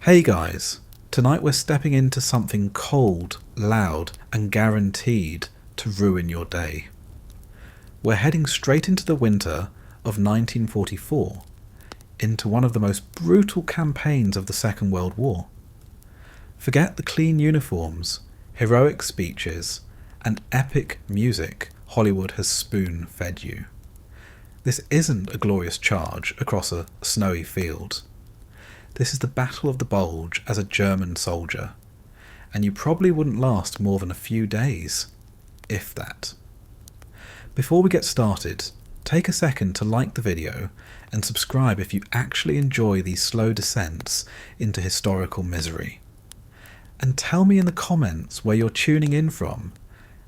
Hey guys, tonight we're stepping into something cold, loud and guaranteed to ruin your day. We're heading straight into the winter of 1944, into one of the most brutal campaigns of the Second World War. Forget the clean uniforms, heroic speeches and epic music Hollywood has spoon-fed you. This isn't a glorious charge across a snowy field. This is the Battle of the Bulge as a German soldier, and you probably wouldn't last more than a few days, if that. Before we get started, take a second to like the video and subscribe if you actually enjoy these slow descents into historical misery. And tell me in the comments where you're tuning in from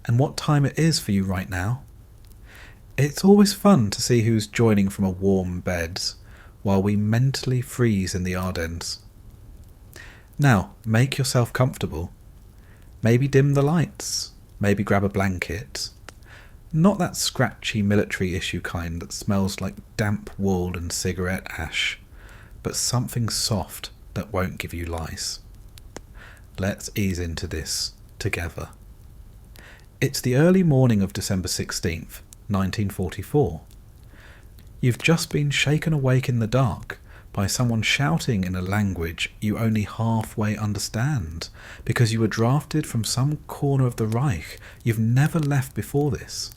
and what time it is for you right now. It's always fun to see who's joining from a warm bed while we mentally freeze in the Ardennes. Now, make yourself comfortable. Maybe dim the lights, maybe grab a blanket. Not that scratchy military issue kind that smells like damp wool and cigarette ash, but something soft that won't give you lice. Let's ease into this together. It's the early morning of December 16th, 1944. You've just been shaken awake in the dark by someone shouting in a language you only halfway understand because you were drafted from some corner of the Reich you've never left before this.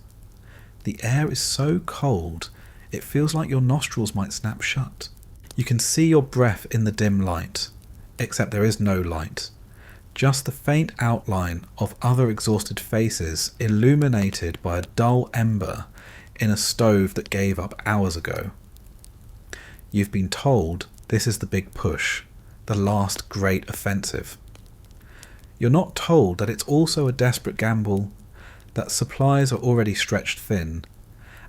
The air is so cold it feels like your nostrils might snap shut. You can see your breath in the dim light, except there is no light. Just the faint outline of other exhausted faces illuminated by a dull ember in a stove that gave up hours ago. You've been told this is the big push, the last great offensive. You're not told that it's also a desperate gamble, that supplies are already stretched thin,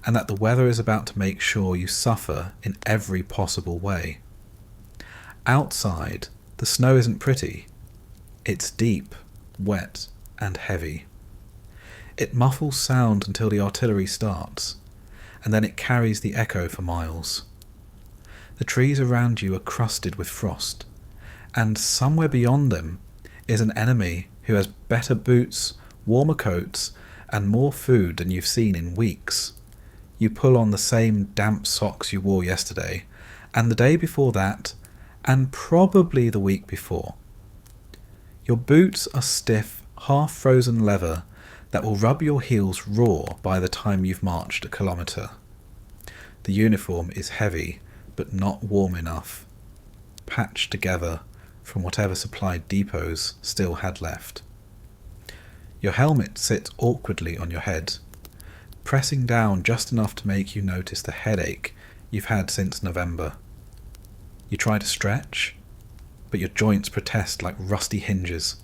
and that the weather is about to make sure you suffer in every possible way. Outside, the snow isn't pretty. It's deep, wet, and heavy. It muffles sound until the artillery starts, and then it carries the echo for miles. The trees around you are crusted with frost, and somewhere beyond them is an enemy who has better boots, warmer coats, and more food than you've seen in weeks. You pull on the same damp socks you wore yesterday, and the day before that, and probably the week before. Your boots are stiff, half-frozen leather that will rub your heels raw by the time you've marched a kilometre. The uniform is heavy, but not warm enough, patched together from whatever supply depots still had left. Your helmet sits awkwardly on your head, pressing down just enough to make you notice the headache you've had since November. You try to stretch, but your joints protest like rusty hinges.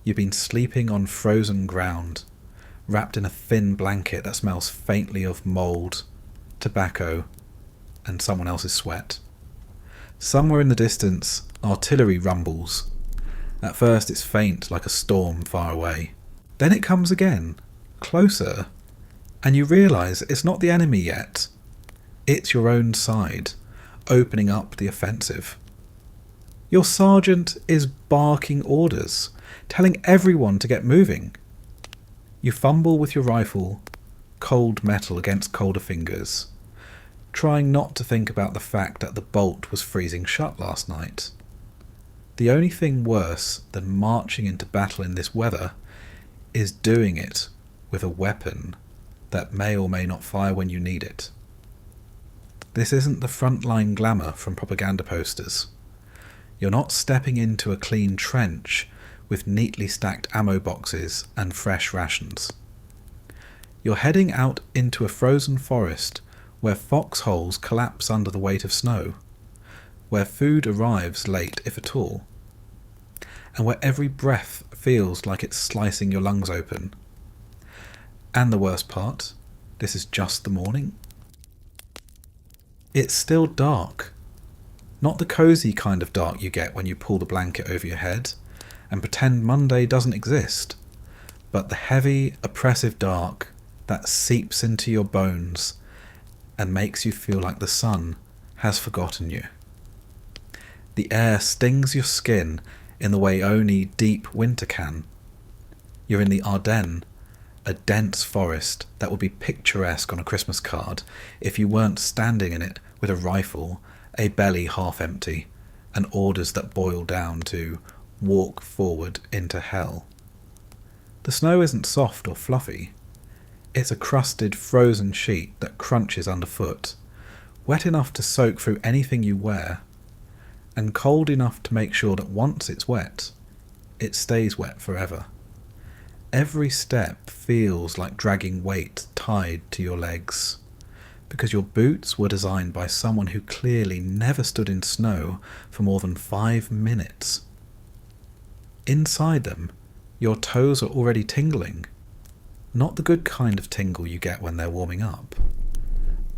You've been sleeping on frozen ground, wrapped in a thin blanket that smells faintly of mould, tobacco, and someone else's sweat. Somewhere in the distance, artillery rumbles. At first it's faint like a storm far away. Then it comes again, closer, and you realise it's not the enemy yet. It's your own side, opening up the offensive. Your sergeant is barking orders, telling everyone to get moving. You fumble with your rifle, cold metal against colder fingers, trying not to think about the fact that the bolt was freezing shut last night. The only thing worse than marching into battle in this weather is doing it with a weapon that may or may not fire when you need it. This isn't the frontline glamour from propaganda posters. You're not stepping into a clean trench with neatly stacked ammo boxes and fresh rations. You're heading out into a frozen forest where foxholes collapse under the weight of snow, where food arrives late if at all, and where every breath feels like it's slicing your lungs open. And the worst part, this is just the morning. It's still dark. Not the cosy kind of dark you get when you pull the blanket over your head and pretend Monday doesn't exist, but the heavy, oppressive dark that seeps into your bones and makes you feel like the sun has forgotten you. The air stings your skin in the way only deep winter can. You're in the Ardennes, a dense forest that would be picturesque on a Christmas card if you weren't standing in it with a rifle, a belly half empty, and orders that boil down to walk forward into hell. The snow isn't soft or fluffy. It's a crusted, frozen sheet that crunches underfoot, wet enough to soak through anything you wear, and cold enough to make sure that once it's wet, it stays wet forever. Every step feels like dragging weight tied to your legs, because your boots were designed by someone who clearly never stood in snow for more than 5 minutes. Inside them, your toes are already tingling. Not the good kind of tingle you get when they're warming up,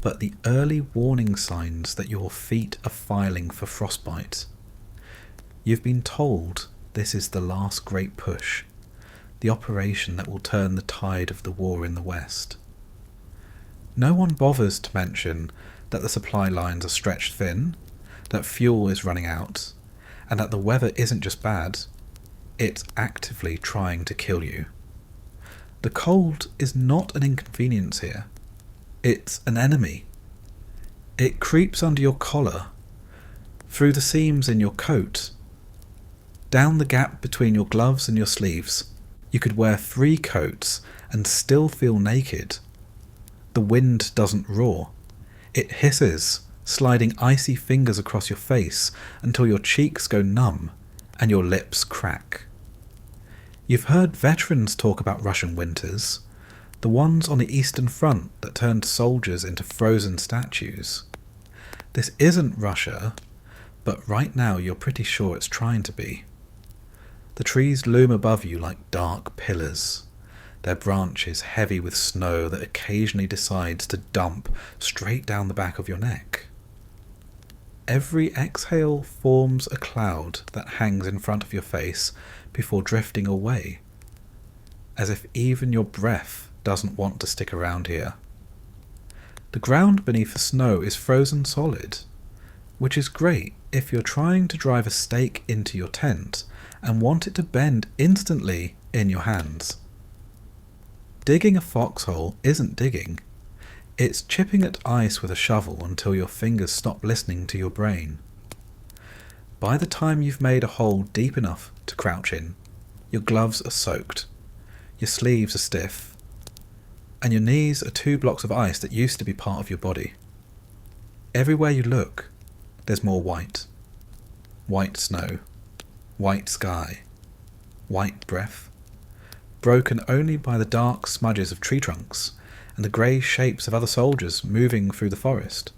but the early warning signs that your feet are filing for frostbite. You've been told this is the last great push, the operation that will turn the tide of the war in the West. No one bothers to mention that the supply lines are stretched thin, that fuel is running out, and that the weather isn't just bad, it's actively trying to kill you. The cold is not an inconvenience here. It's an enemy. It creeps under your collar, through the seams in your coat, down the gap between your gloves and your sleeves. You could wear 3 coats and still feel naked. The wind doesn't roar. It hisses, sliding icy fingers across your face until your cheeks go numb and your lips crack. You've heard veterans talk about Russian winters, the ones on the Eastern Front that turned soldiers into frozen statues. This isn't Russia, but right now you're pretty sure it's trying to be. The trees loom above you like dark pillars, their branches heavy with snow that occasionally decides to dump straight down the back of your neck. Every exhale forms a cloud that hangs in front of your face before drifting away, as if even your breath doesn't want to stick around here. The ground beneath the snow is frozen solid, which is great if you're trying to drive a stake into your tent and want it to bend instantly in your hands. Digging a foxhole isn't digging. It's chipping at ice with a shovel until your fingers stop listening to your brain. By the time you've made a hole deep enough to crouch in, your gloves are soaked, your sleeves are stiff, and your knees are 2 blocks of ice that used to be part of your body. Everywhere you look, there's more white. White snow, white sky, white breath, broken only by the dark smudges of tree trunks and the grey shapes of other soldiers moving through the forest.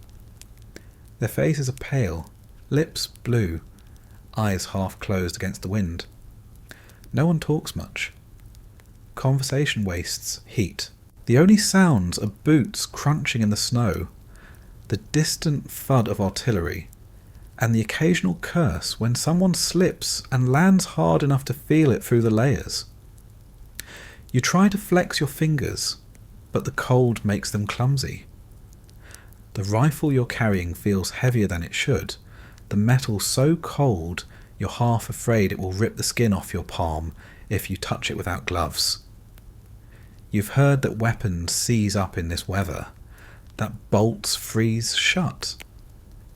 Their faces are pale, lips blue, eyes half closed against the wind. No one talks much. Conversation wastes heat. The only sounds are boots crunching in the snow, the distant thud of artillery, and the occasional curse when someone slips and lands hard enough to feel it through the layers. You try to flex your fingers, but the cold makes them clumsy. The rifle you're carrying feels heavier than it should, the metal so cold you're half afraid it will rip the skin off your palm if you touch it without gloves. You've heard that weapons seize up in this weather, that bolts freeze shut,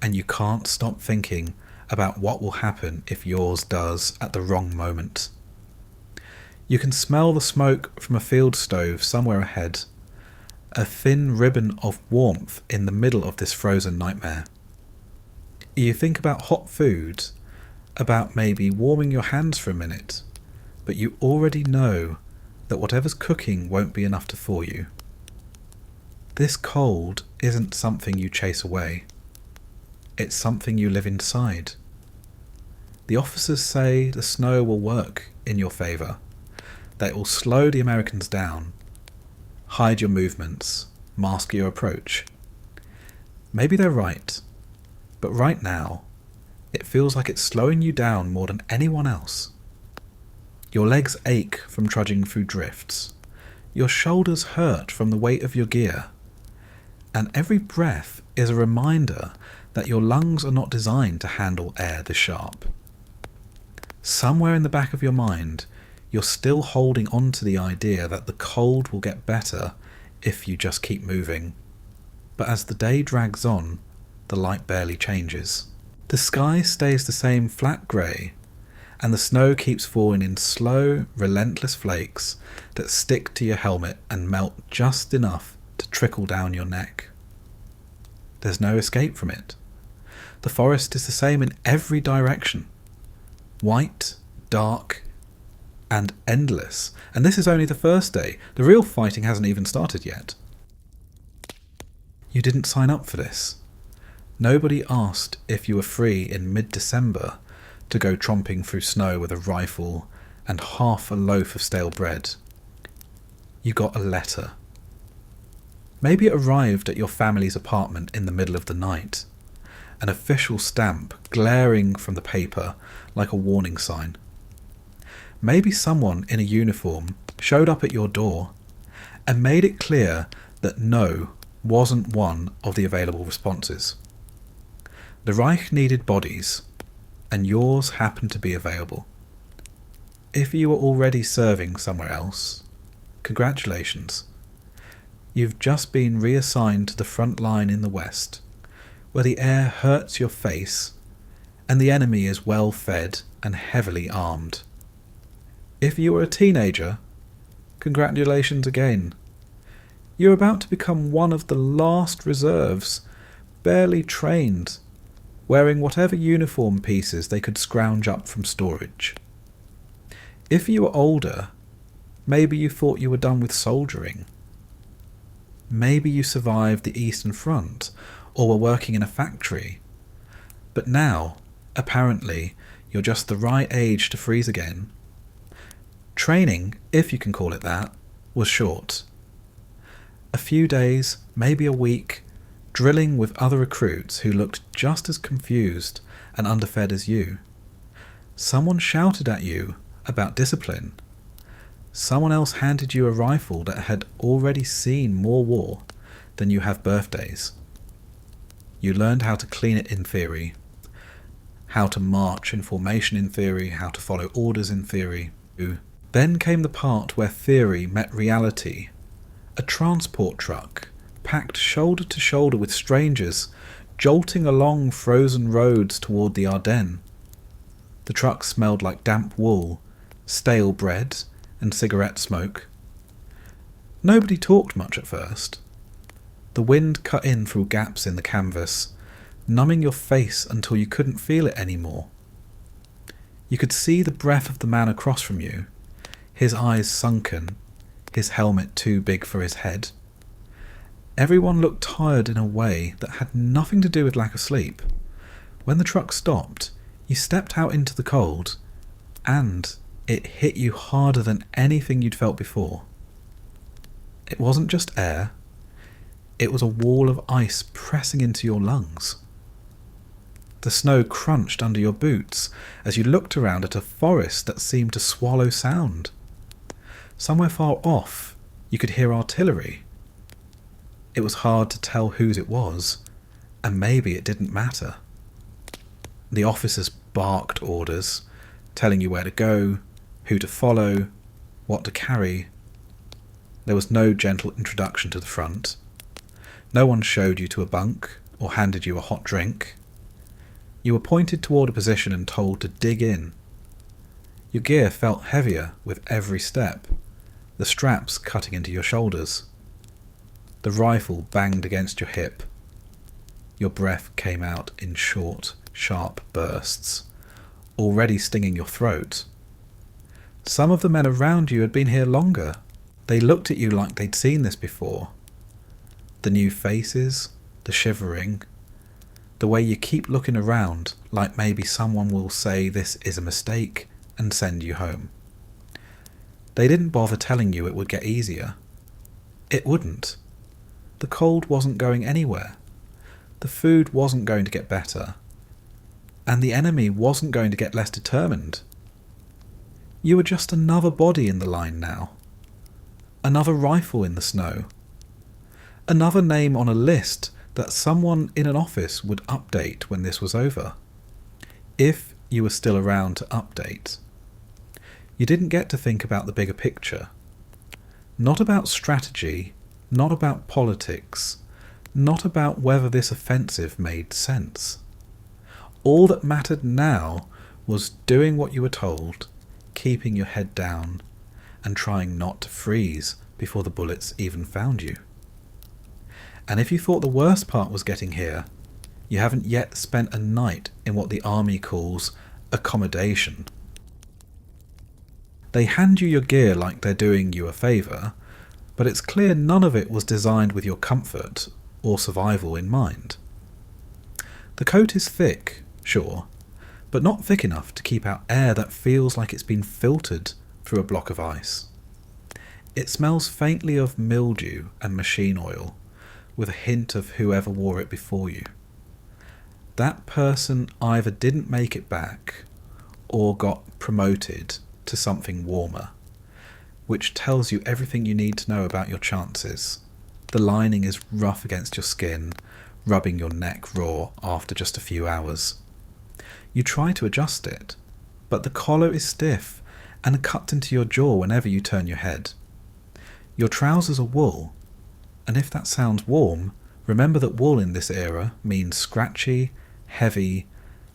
and you can't stop thinking about what will happen if yours does at the wrong moment. You can smell the smoke from a field stove somewhere ahead, a thin ribbon of warmth in the middle of this frozen nightmare. You think about hot food, about maybe warming your hands for a minute, but you already know that whatever's cooking won't be enough to thaw you. This cold isn't something you chase away. It's something you live inside. The officers say the snow will work in your favour, that it will slow the Americans down, hide your movements, mask your approach. Maybe they're right, but right now, it feels like it's slowing you down more than anyone else. Your legs ache from trudging through drifts. Your shoulders hurt from the weight of your gear. And every breath is a reminder that your lungs are not designed to handle air this sharp. Somewhere in the back of your mind, you're still holding on to the idea that the cold will get better if you just keep moving. But as the day drags on, the light barely changes. The sky stays the same flat grey, and the snow keeps falling in slow, relentless flakes that stick to your helmet and melt just enough to trickle down your neck. There's no escape from it. The forest is the same in every direction. White, dark, and endless. And this is only the first day. The real fighting hasn't even started yet. You didn't sign up for this. Nobody asked if you were free in mid-December to go tromping through snow with a rifle and half a loaf of stale bread. You got a letter. Maybe it arrived at your family's apartment in the middle of the night. An official stamp glaring from the paper like a warning sign. Maybe someone in a uniform showed up at your door and made it clear that no wasn't one of the available responses. The Reich needed bodies, and yours happened to be available. If you were already serving somewhere else, congratulations. You've just been reassigned to the front line in the west, where the air hurts your face and the enemy is well fed and heavily armed. If you were a teenager, congratulations again. You're about to become one of the last reserves, barely trained, wearing whatever uniform pieces they could scrounge up from storage. If you were older, maybe you thought you were done with soldiering. Maybe you survived the Eastern Front or were working in a factory. But now, apparently, you're just the right age to freeze again. Training, if you can call it that, was short. A few days, maybe a week, drilling with other recruits who looked just as confused and underfed as you. Someone shouted at you about discipline. Someone else handed you a rifle that had already seen more war than you have birthdays. You learned how to clean it in theory, how to march in formation in theory, how to follow orders in theory. Then came the part where theory met reality. A transport truck, packed shoulder to shoulder with strangers, jolting along frozen roads toward the Ardennes. The truck smelled like damp wool, stale bread, and cigarette smoke. Nobody talked much at first. The wind cut in through gaps in the canvas, numbing your face until you couldn't feel it anymore. You could see the breath of the man across from you, his eyes sunken, his helmet too big for his head. Everyone looked tired in a way that had nothing to do with lack of sleep. When the truck stopped, you stepped out into the cold, and it hit you harder than anything you'd felt before. It wasn't just air, it was a wall of ice pressing into your lungs. The snow crunched under your boots as you looked around at a forest that seemed to swallow sound. Somewhere far off, you could hear artillery. It was hard to tell whose it was, and maybe it didn't matter. The officers barked orders, telling you where to go, who to follow, what to carry. There was no gentle introduction to the front. No one showed you to a bunk or handed you a hot drink. You were pointed toward a position and told to dig in. Your gear felt heavier with every step, the straps cutting into your shoulders. The rifle banged against your hip. Your breath came out in short, sharp bursts, already stinging your throat. Some of the men around you had been here longer. They looked at you like they'd seen this before. The new faces, the shivering, the way you keep looking around like maybe someone will say this is a mistake and send you home. They didn't bother telling you it would get easier. It wouldn't. The cold wasn't going anywhere. The food wasn't going to get better. And the enemy wasn't going to get less determined. You were just another body in the line now. Another rifle in the snow. Another name on a list that someone in an office would update when this was over, if you were still around to update. You didn't get to think about the bigger picture. Not about strategy, not about politics, not about whether this offensive made sense. All that mattered now was doing what you were told, keeping your head down, and trying not to freeze before the bullets even found you. And if you thought the worst part was getting here, you haven't yet spent a night in what the army calls accommodation. They hand you your gear like they're doing you a favour, but it's clear none of it was designed with your comfort or survival in mind. The coat is thick, sure, but not thick enough to keep out air that feels like it's been filtered through a block of ice. It smells faintly of mildew and machine oil, with a hint of whoever wore it before you. That person either didn't make it back or got promoted to something warmer, which tells you everything you need to know about your chances. The lining is rough against your skin, rubbing your neck raw after just a few hours. You try to adjust it, but the collar is stiff and cut into your jaw whenever you turn your head. Your trousers are wool, and if that sounds warm, remember that wool in this era means scratchy, heavy,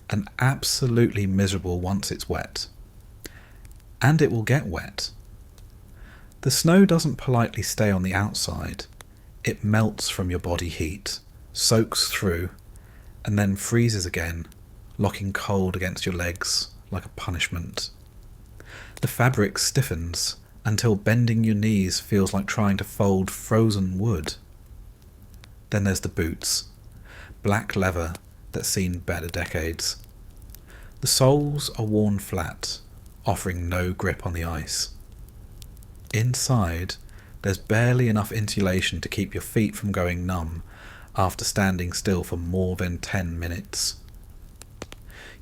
and absolutely miserable once it's wet. And it will get wet. The snow doesn't politely stay on the outside. It melts from your body heat, soaks through, and then freezes again, locking cold against your legs like a punishment. The fabric stiffens until bending your knees feels like trying to fold frozen wood. Then there's the boots, black leather that's seen better decades. The soles are worn flat, offering no grip on the ice. Inside, there's barely enough insulation to keep your feet from going numb after standing still for more than 10 minutes.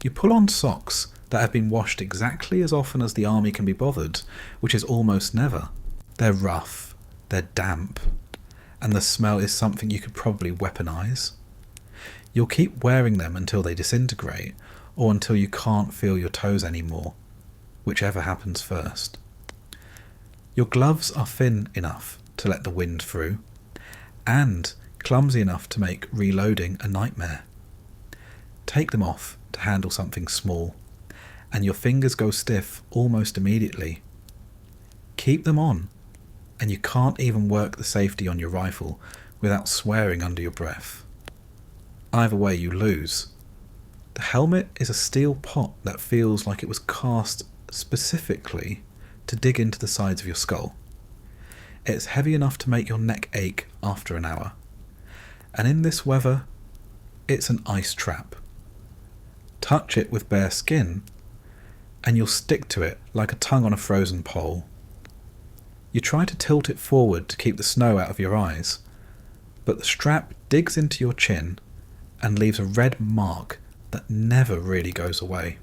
You pull on socks that have been washed exactly as often as the army can be bothered, which is almost never. They're rough, they're damp, and the smell is something you could probably weaponize. You'll keep wearing them until they disintegrate, or until you can't feel your toes anymore, whichever happens first. Your gloves are thin enough to let the wind through, and clumsy enough to make reloading a nightmare. Take them off to handle something small, and your fingers go stiff almost immediately. Keep them on, and you can't even work the safety on your rifle without swearing under your breath. Either way, you lose. The helmet is a steel pot that feels like it was cast specifically to dig into the sides of your skull. It's heavy enough to make your neck ache after an hour. And in this weather, it's an ice trap. Touch it with bare skin, and you'll stick to it like a tongue on a frozen pole. You try to tilt it forward to keep the snow out of your eyes, but the strap digs into your chin and leaves a red mark that never really goes away.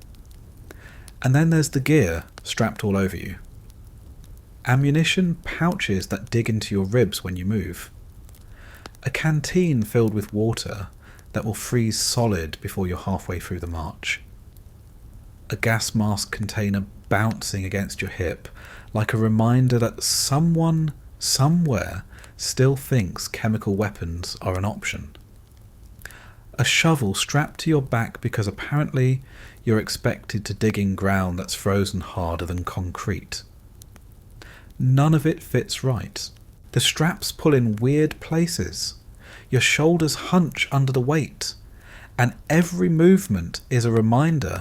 And then there's the gear strapped all over you. Ammunition pouches that dig into your ribs when you move. A canteen filled with water that will freeze solid before you're halfway through the march. A gas mask container bouncing against your hip like a reminder that someone, somewhere, still thinks chemical weapons are an option. A shovel strapped to your back because apparently you're expected to dig in ground that's frozen harder than concrete. None of it fits right. The straps pull in weird places. Your shoulders hunch under the weight, and every movement is a reminder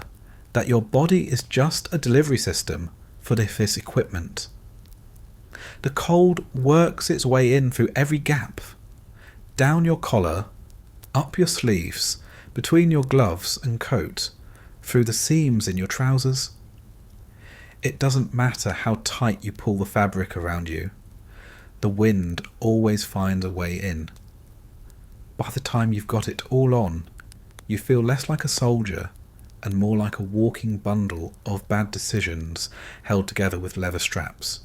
that your body is just a delivery system for this equipment. The cold works its way in through every gap, down your collar, up your sleeves, between your gloves and coat, through the seams in your trousers. It doesn't matter how tight you pull the fabric around you. The wind always finds a way in. By the time you've got it all on, you feel less like a soldier and more like a walking bundle of bad decisions held together with leather straps.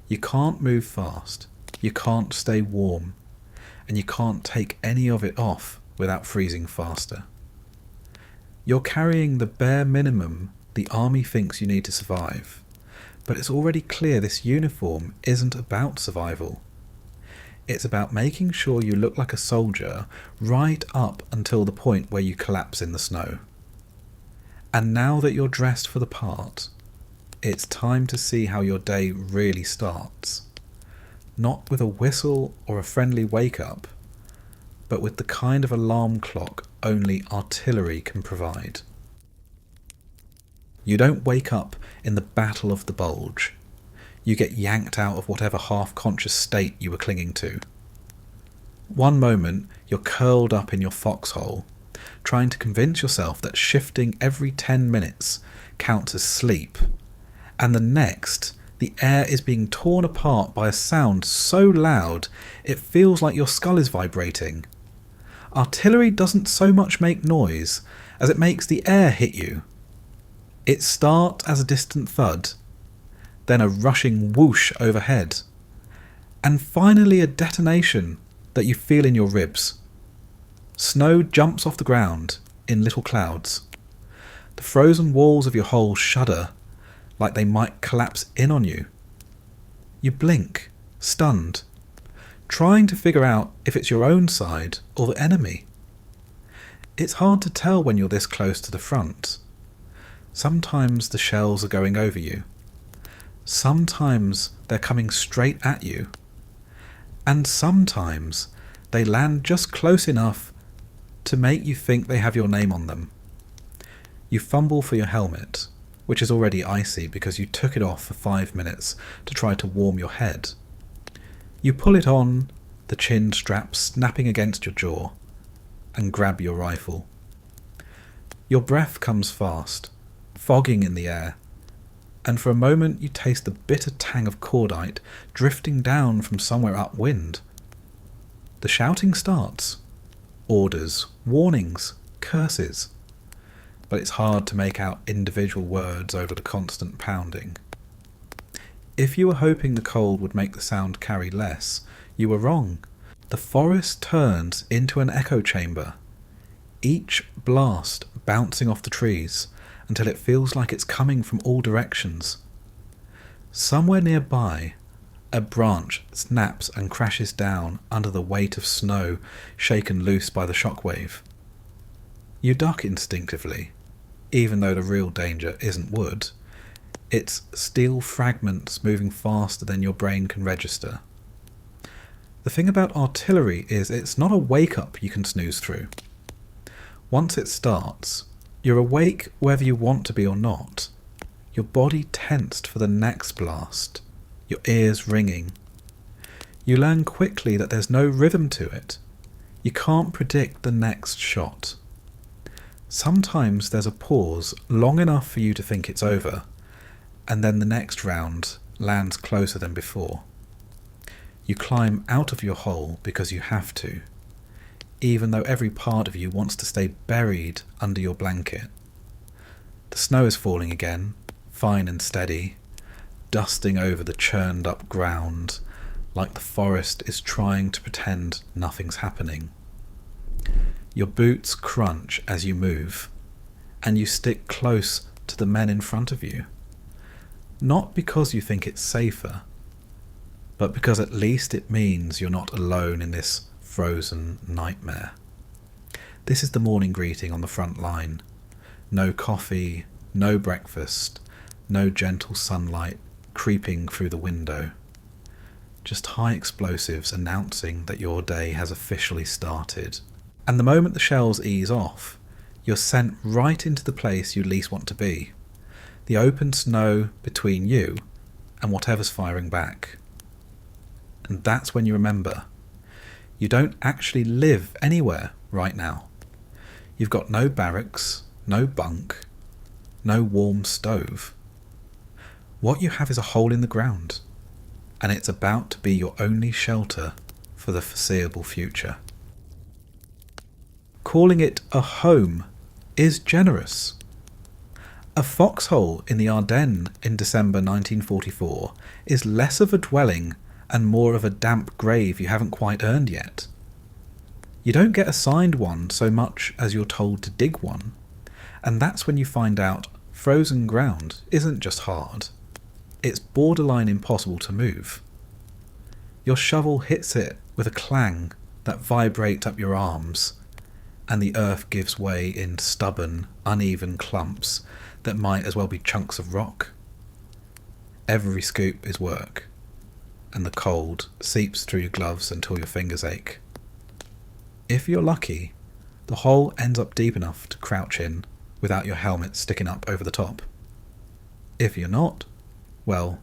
You can't move fast, you can't stay warm, and you can't take any of it off without freezing faster. You're carrying the bare minimum the army thinks you need to survive, but it's already clear this uniform isn't about survival. It's about making sure you look like a soldier right up until the point where you collapse in the snow. And now that you're dressed for the part, it's time to see how your day really starts. Not with a whistle or a friendly wake-up, but with the kind of alarm clock only artillery can provide. You don't wake up in the Battle of the Bulge. You get yanked out of whatever half-conscious state you were clinging to. One moment, you're curled up in your foxhole, trying to convince yourself that shifting every 10 minutes counts as sleep, and the next, the air is being torn apart by a sound so loud it feels like your skull is vibrating. Artillery doesn't so much make noise as it makes the air hit you. It starts as a distant thud, then a rushing whoosh overhead, and finally a detonation that you feel in your ribs. Snow jumps off the ground in little clouds. The frozen walls of your hole shudder like they might collapse in on you. You blink, stunned, trying to figure out if it's your own side or the enemy. It's hard to tell when you're this close to the front. Sometimes the shells are going over you. Sometimes they're coming straight at you. And sometimes they land just close enough to make you think they have your name on them. You fumble for your helmet, which is already icy because you took it off for 5 minutes to try to warm your head. You pull it on, the chin strap snapping against your jaw, and grab your rifle. Your breath comes fast, fogging in the air, and for a moment you taste the bitter tang of cordite drifting down from somewhere upwind. The shouting starts. Orders, warnings, curses. But it's hard to make out individual words over the constant pounding. If you were hoping the cold would make the sound carry less, you were wrong. The forest turns into an echo chamber, each blast bouncing off the trees until it feels like it's coming from all directions. Somewhere nearby, a branch snaps and crashes down under the weight of snow shaken loose by the shockwave. You duck instinctively, even though the real danger isn't wood. It's steel fragments moving faster than your brain can register. The thing about artillery is it's not a wake-up you can snooze through. Once it starts, you're awake whether you want to be or not. Your body tensed for the next blast, your ears ringing. You learn quickly that there's no rhythm to it. You can't predict the next shot. Sometimes there's a pause long enough for you to think it's over, and then the next round lands closer than before. You climb out of your hole because you have to, even though every part of you wants to stay buried under your blanket. The snow is falling again, fine and steady, dusting over the churned up ground like the forest is trying to pretend nothing's happening. Your boots crunch as you move, and you stick close to the men in front of you. Not because you think it's safer, but because at least it means you're not alone in this frozen nightmare. This is the morning greeting on the front line. No coffee, no breakfast, no gentle sunlight creeping through the window. Just high explosives announcing that your day has officially started. And the moment the shells ease off, you're sent right into the place you least want to be. The open snow between you and whatever's firing back. And that's when you remember, you don't actually live anywhere right now. You've got no barracks, no bunk, no warm stove. What you have is a hole in the ground, and it's about to be your only shelter for the foreseeable future. Calling it a home is generous. A foxhole in the Ardennes in December 1944 is less of a dwelling and more of a damp grave you haven't quite earned yet. You don't get assigned one so much as you're told to dig one, and that's when you find out frozen ground isn't just hard, it's borderline impossible to move. Your shovel hits it with a clang that vibrates up your arms, and the earth gives way in stubborn, uneven clumps that might as well be chunks of rock. Every scoop is work, and the cold seeps through your gloves until your fingers ache. If you're lucky, the hole ends up deep enough to crouch in without your helmet sticking up over the top. If you're not, well,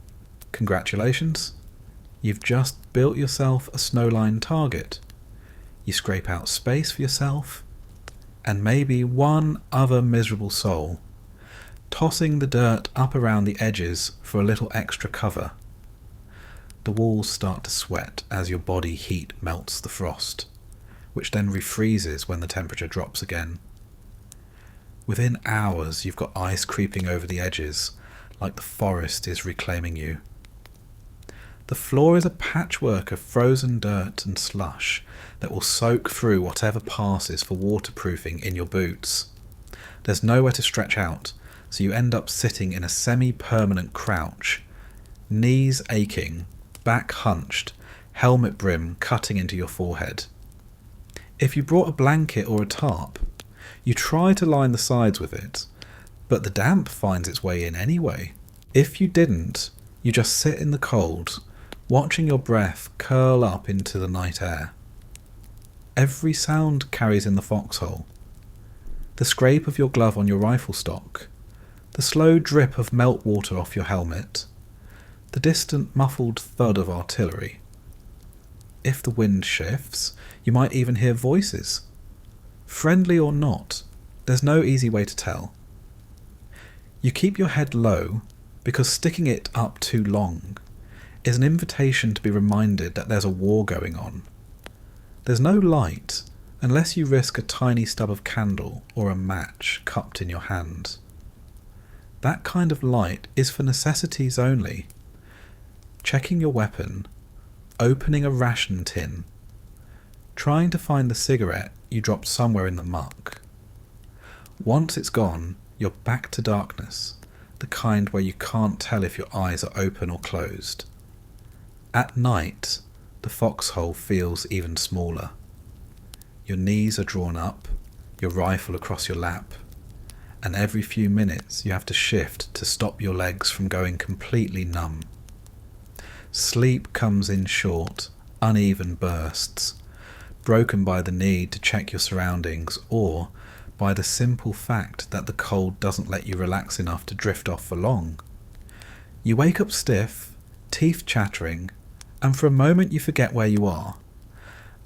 congratulations. You've just built yourself a snowline target. You scrape out space for yourself, and maybe one other miserable soul, tossing the dirt up around the edges for a little extra cover. The walls start to sweat as your body heat melts the frost, which then refreezes when the temperature drops again. Within hours, you've got ice creeping over the edges, like the forest is reclaiming you. The floor is a patchwork of frozen dirt and slush that will soak through whatever passes for waterproofing in your boots. There's nowhere to stretch out, so you end up sitting in a semi-permanent crouch, knees aching, back hunched, helmet brim cutting into your forehead. If you brought a blanket or a tarp, you try to line the sides with it, but the damp finds its way in anyway. If you didn't, you just sit in the cold, watching your breath curl up into the night air. Every sound carries in the foxhole. The scrape of your glove on your rifle stock, the slow drip of meltwater off your helmet, the distant muffled thud of artillery. If the wind shifts, you might even hear voices. Friendly or not, there's no easy way to tell. You keep your head low because sticking it up too long is an invitation to be reminded that there's a war going on. There's no light unless you risk a tiny stub of candle or a match cupped in your hand. That kind of light is for necessities only. Checking your weapon, opening a ration tin, trying to find the cigarette you dropped somewhere in the muck. Once it's gone, you're back to darkness, the kind where you can't tell if your eyes are open or closed. At night, the foxhole feels even smaller. Your knees are drawn up, your rifle across your lap, and every few minutes you have to shift to stop your legs from going completely numb. Sleep comes in short, uneven bursts, broken by the need to check your surroundings or by the simple fact that the cold doesn't let you relax enough to drift off for long. You wake up stiff, teeth chattering, and for a moment you forget where you are,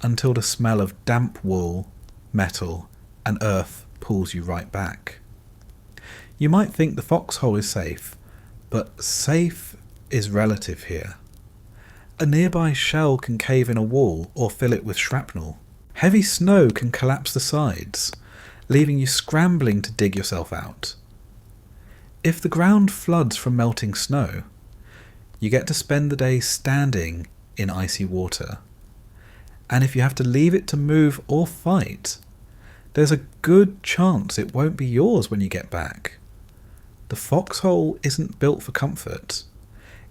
until the smell of damp wool, metal, and earth pulls you right back. You might think the foxhole is safe, but safe is relative here. A nearby shell can cave in a wall or fill it with shrapnel. Heavy snow can collapse the sides, leaving you scrambling to dig yourself out. If the ground floods from melting snow, you get to spend the day standing in icy water. And if you have to leave it to move or fight, there's a good chance it won't be yours when you get back. The foxhole isn't built for comfort.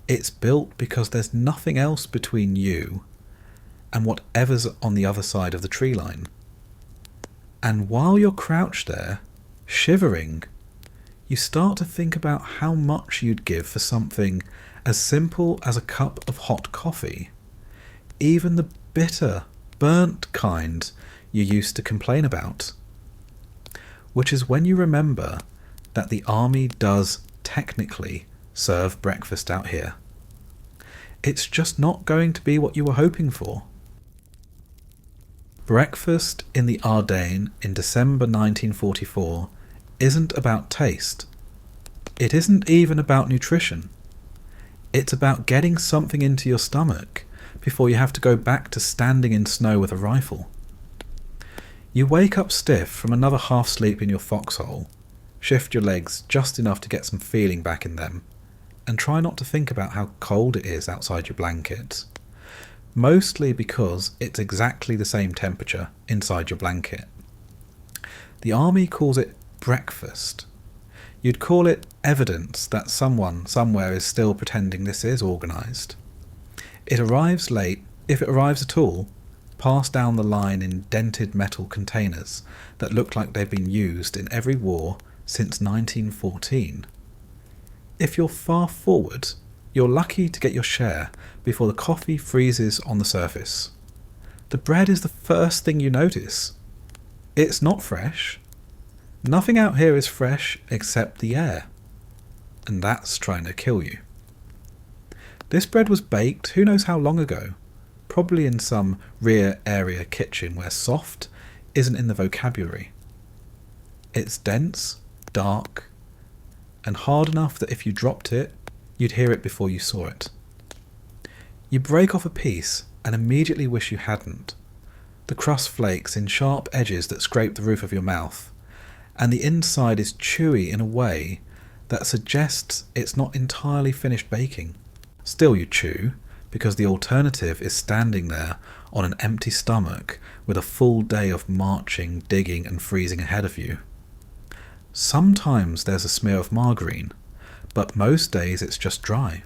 It's built because there's nothing else between you and whatever's on the other side of the tree line. And while you're crouched there, shivering, you start to think about how much you'd give for something as simple as a cup of hot coffee, even the bitter, burnt kind you used to complain about. Which is when you remember that the army does technically serve breakfast out here. It's just not going to be what you were hoping for. Breakfast in the Ardennes in December 1944 isn't about taste. It isn't even about nutrition. It's about getting something into your stomach before you have to go back to standing in snow with a rifle. You wake up stiff from another half sleep in your foxhole, shift your legs just enough to get some feeling back in them, and try not to think about how cold it is outside your blanket. mostly because it's exactly the same temperature inside your blanket. The army calls it breakfast. You'd call it evidence that someone somewhere is still pretending this is organised. It arrives late, if it arrives at all, passed down the line in dented metal containers that look like they've been used in every war since 1914. If you're far forward, you're lucky to get your share before the coffee freezes on the surface. The bread is the first thing you notice. It's not fresh. Nothing out here is fresh except the air. And that's trying to kill you. This bread was baked who knows how long ago, probably in some rear area kitchen where soft isn't in the vocabulary. It's dense, dark, and hard enough that if you dropped it, you'd hear it before you saw it. You break off a piece and immediately wish you hadn't. The crust flakes in sharp edges that scrape the roof of your mouth, and the inside is chewy in a way that suggests it's not entirely finished baking. Still you chew, because the alternative is standing there on an empty stomach with a full day of marching, digging and freezing ahead of you. Sometimes there's a smear of margarine, but most days it's just dry.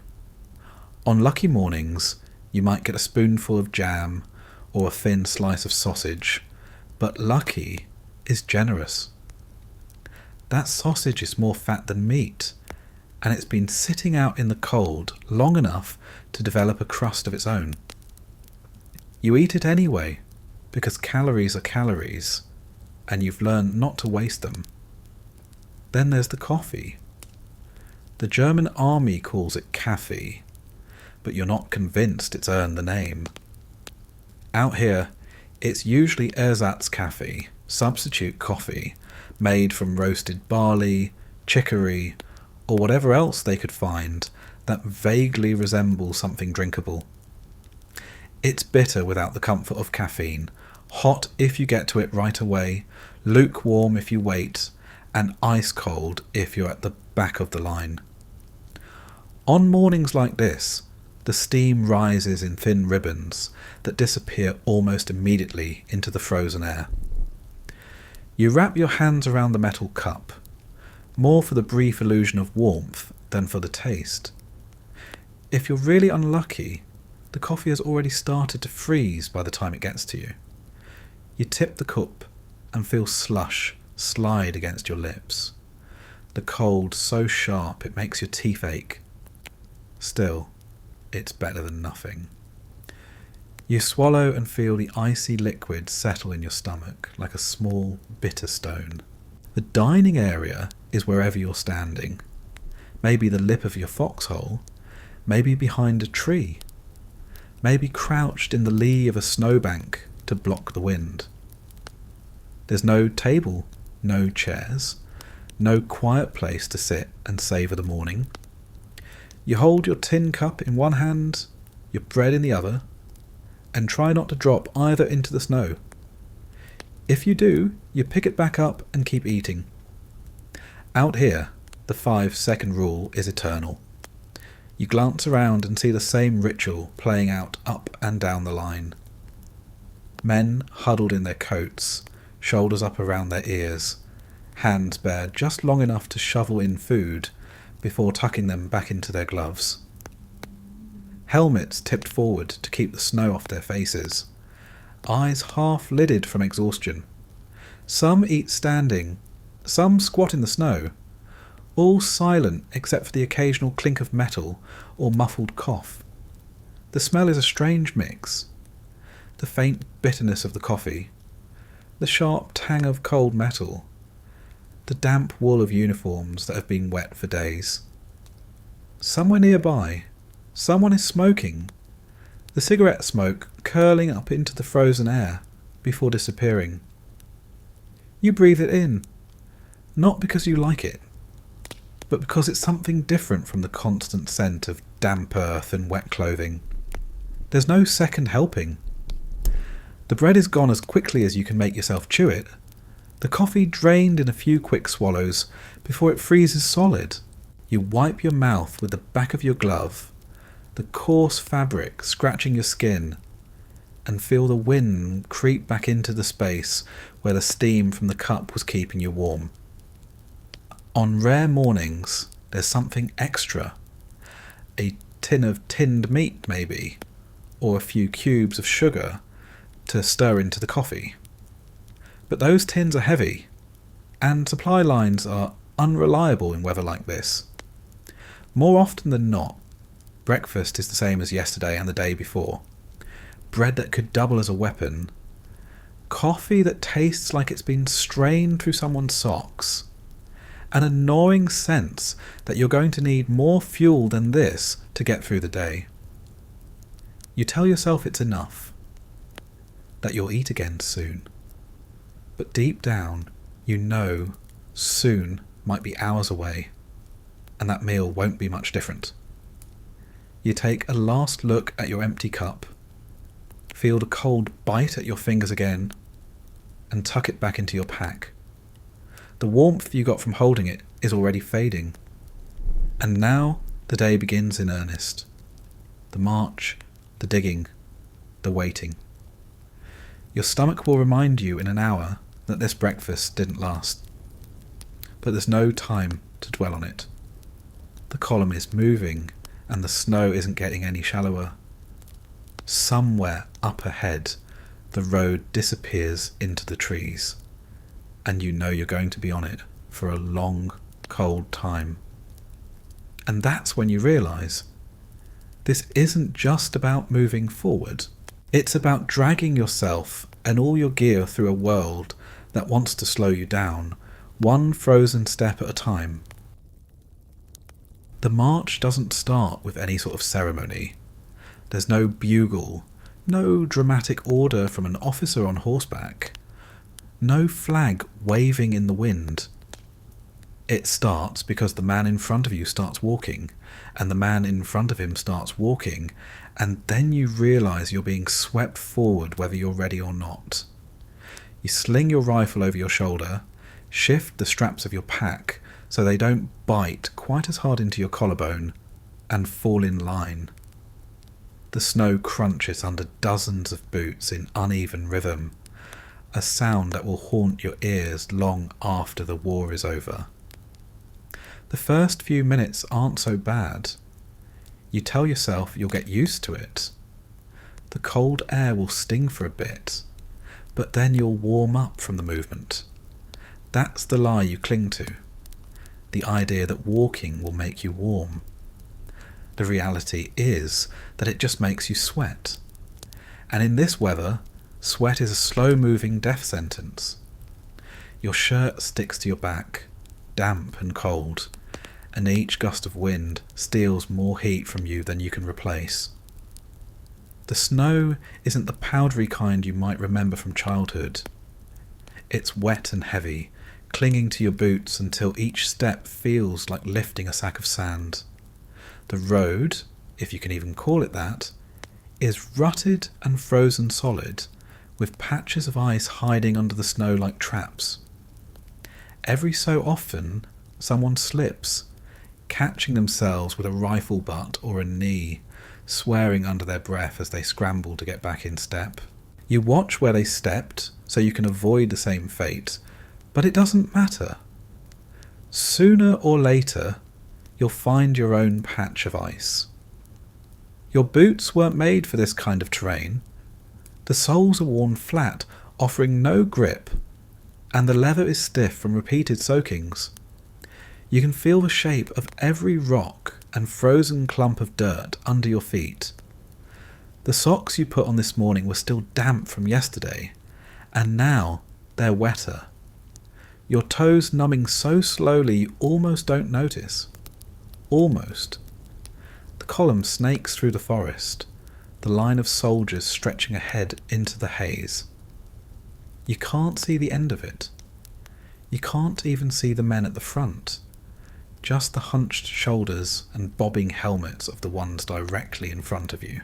On lucky mornings, you might get a spoonful of jam or a thin slice of sausage, but lucky is generous. That sausage is more fat than meat, and it's been sitting out in the cold long enough to develop a crust of its own. You eat it anyway, because calories are calories, and you've learned not to waste them. Then there's the coffee. The German army calls it Kaffee, but you're not convinced it's earned the name. Out here, it's usually Ersatzkaffee, substitute coffee, made from roasted barley, chicory, or whatever else they could find that vaguely resembles something drinkable. It's bitter without the comfort of caffeine, hot if you get to it right away, lukewarm if you wait, and ice cold if you're at the back of the line. On mornings like this, the steam rises in thin ribbons that disappear almost immediately into the frozen air. You wrap your hands around the metal cup, more for the brief illusion of warmth than for the taste. If you're really unlucky, the coffee has already started to freeze by the time it gets to you. You tip the cup and feel slush slide against your lips. The cold so sharp it makes your teeth ache. Still, it's better than nothing. You swallow and feel the icy liquid settle in your stomach like a small, bitter stone. The dining area is wherever you're standing. Maybe the lip of your foxhole, maybe behind a tree, maybe crouched in the lee of a snowbank to block the wind. There's no table, no chairs, no quiet place to sit and savour the morning. You hold your tin cup in one hand, your bread in the other, and try not to drop either into the snow. If you do, you pick it back up and keep eating. Out here, the 5-second rule is eternal. You glance around and see the same ritual playing out up and down the line. Men huddled in their coats, shoulders up around their ears, hands bare just long enough to shovel in food before tucking them back into their gloves. Helmets tipped forward to keep the snow off their faces, eyes half lidded from exhaustion. Some eat standing, some squat in the snow, all silent except for the occasional clink of metal or muffled cough. The smell is a strange mix. The faint bitterness of the coffee, the sharp tang of cold metal, the damp wool of uniforms that have been wet for days. Somewhere nearby, someone is smoking, the cigarette smoke curling up into the frozen air before disappearing. You breathe it in, not because you like it, but because it's something different from the constant scent of damp earth and wet clothing. There's no second helping. The bread is gone as quickly as you can make yourself chew it, the coffee drained in a few quick swallows before it freezes solid. You wipe your mouth with the back of your glove, the coarse fabric scratching your skin and feel the wind creep back into the space where the steam from the cup was keeping you warm. On rare mornings, there's something extra. A tin of tinned meat, maybe, or a few cubes of sugar to stir into the coffee. But those tins are heavy, and supply lines are unreliable in weather like this. More often than not, breakfast is the same as yesterday and the day before. Bread that could double as a weapon. Coffee that tastes like it's been strained through someone's socks. An annoying sense that you're going to need more fuel than this to get through the day. You tell yourself it's enough, that you'll eat again soon. But deep down, you know soon might be hours away, and that meal won't be much different. You take a last look at your empty cup, feel the cold bite at your fingers again, and tuck it back into your pack. The warmth you got from holding it is already fading. And now the day begins in earnest. The march, the digging, the waiting. Your stomach will remind you in an hour that this breakfast didn't last. But there's no time to dwell on it. The column is moving and the snow isn't getting any shallower. Somewhere up ahead, the road disappears into the trees, and you know you're going to be on it for a long, cold time. And that's when you realise this isn't just about moving forward. It's about dragging yourself and all your gear through a world that wants to slow you down, one frozen step at a time. The march doesn't start with any sort of ceremony. There's no bugle, no dramatic order from an officer on horseback, no flag waving in the wind. It starts because the man in front of you starts walking, and the man in front of him starts walking, and then you realise you're being swept forward whether you're ready or not. You sling your rifle over your shoulder, shift the straps of your pack so they don't bite quite as hard into your collarbone, and fall in line. The snow crunches under dozens of boots in uneven rhythm, a sound that will haunt your ears long after the war is over. The first few minutes aren't so bad. You tell yourself you'll get used to it. The cold air will sting for a bit, but then you'll warm up from the movement. That's the lie you cling to. The idea that walking will make you warm. The reality is that it just makes you sweat. And in this weather, sweat is a slow-moving death sentence. Your shirt sticks to your back, damp and cold, and each gust of wind steals more heat from you than you can replace. The snow isn't the powdery kind you might remember from childhood. It's wet and heavy, clinging to your boots until each step feels like lifting a sack of sand. The road, if you can even call it that, is rutted and frozen solid, with patches of ice hiding under the snow like traps. Every so often, someone slips, catching themselves with a rifle butt or a knee, swearing under their breath as they scramble to get back in step. You watch where they stepped so you can avoid the same fate, but it doesn't matter. Sooner or later, you'll find your own patch of ice. Your boots weren't made for this kind of terrain. The soles are worn flat, offering no grip, and the leather is stiff from repeated soakings. You can feel the shape of every rock and frozen clump of dirt under your feet. The socks you put on this morning were still damp from yesterday, and now they're wetter. Your toes numbing so slowly you almost don't notice. Almost. The column snakes through the forest, the line of soldiers stretching ahead into the haze. You can't see the end of it. You can't even see the men at the front, just the hunched shoulders and bobbing helmets of the ones directly in front of you.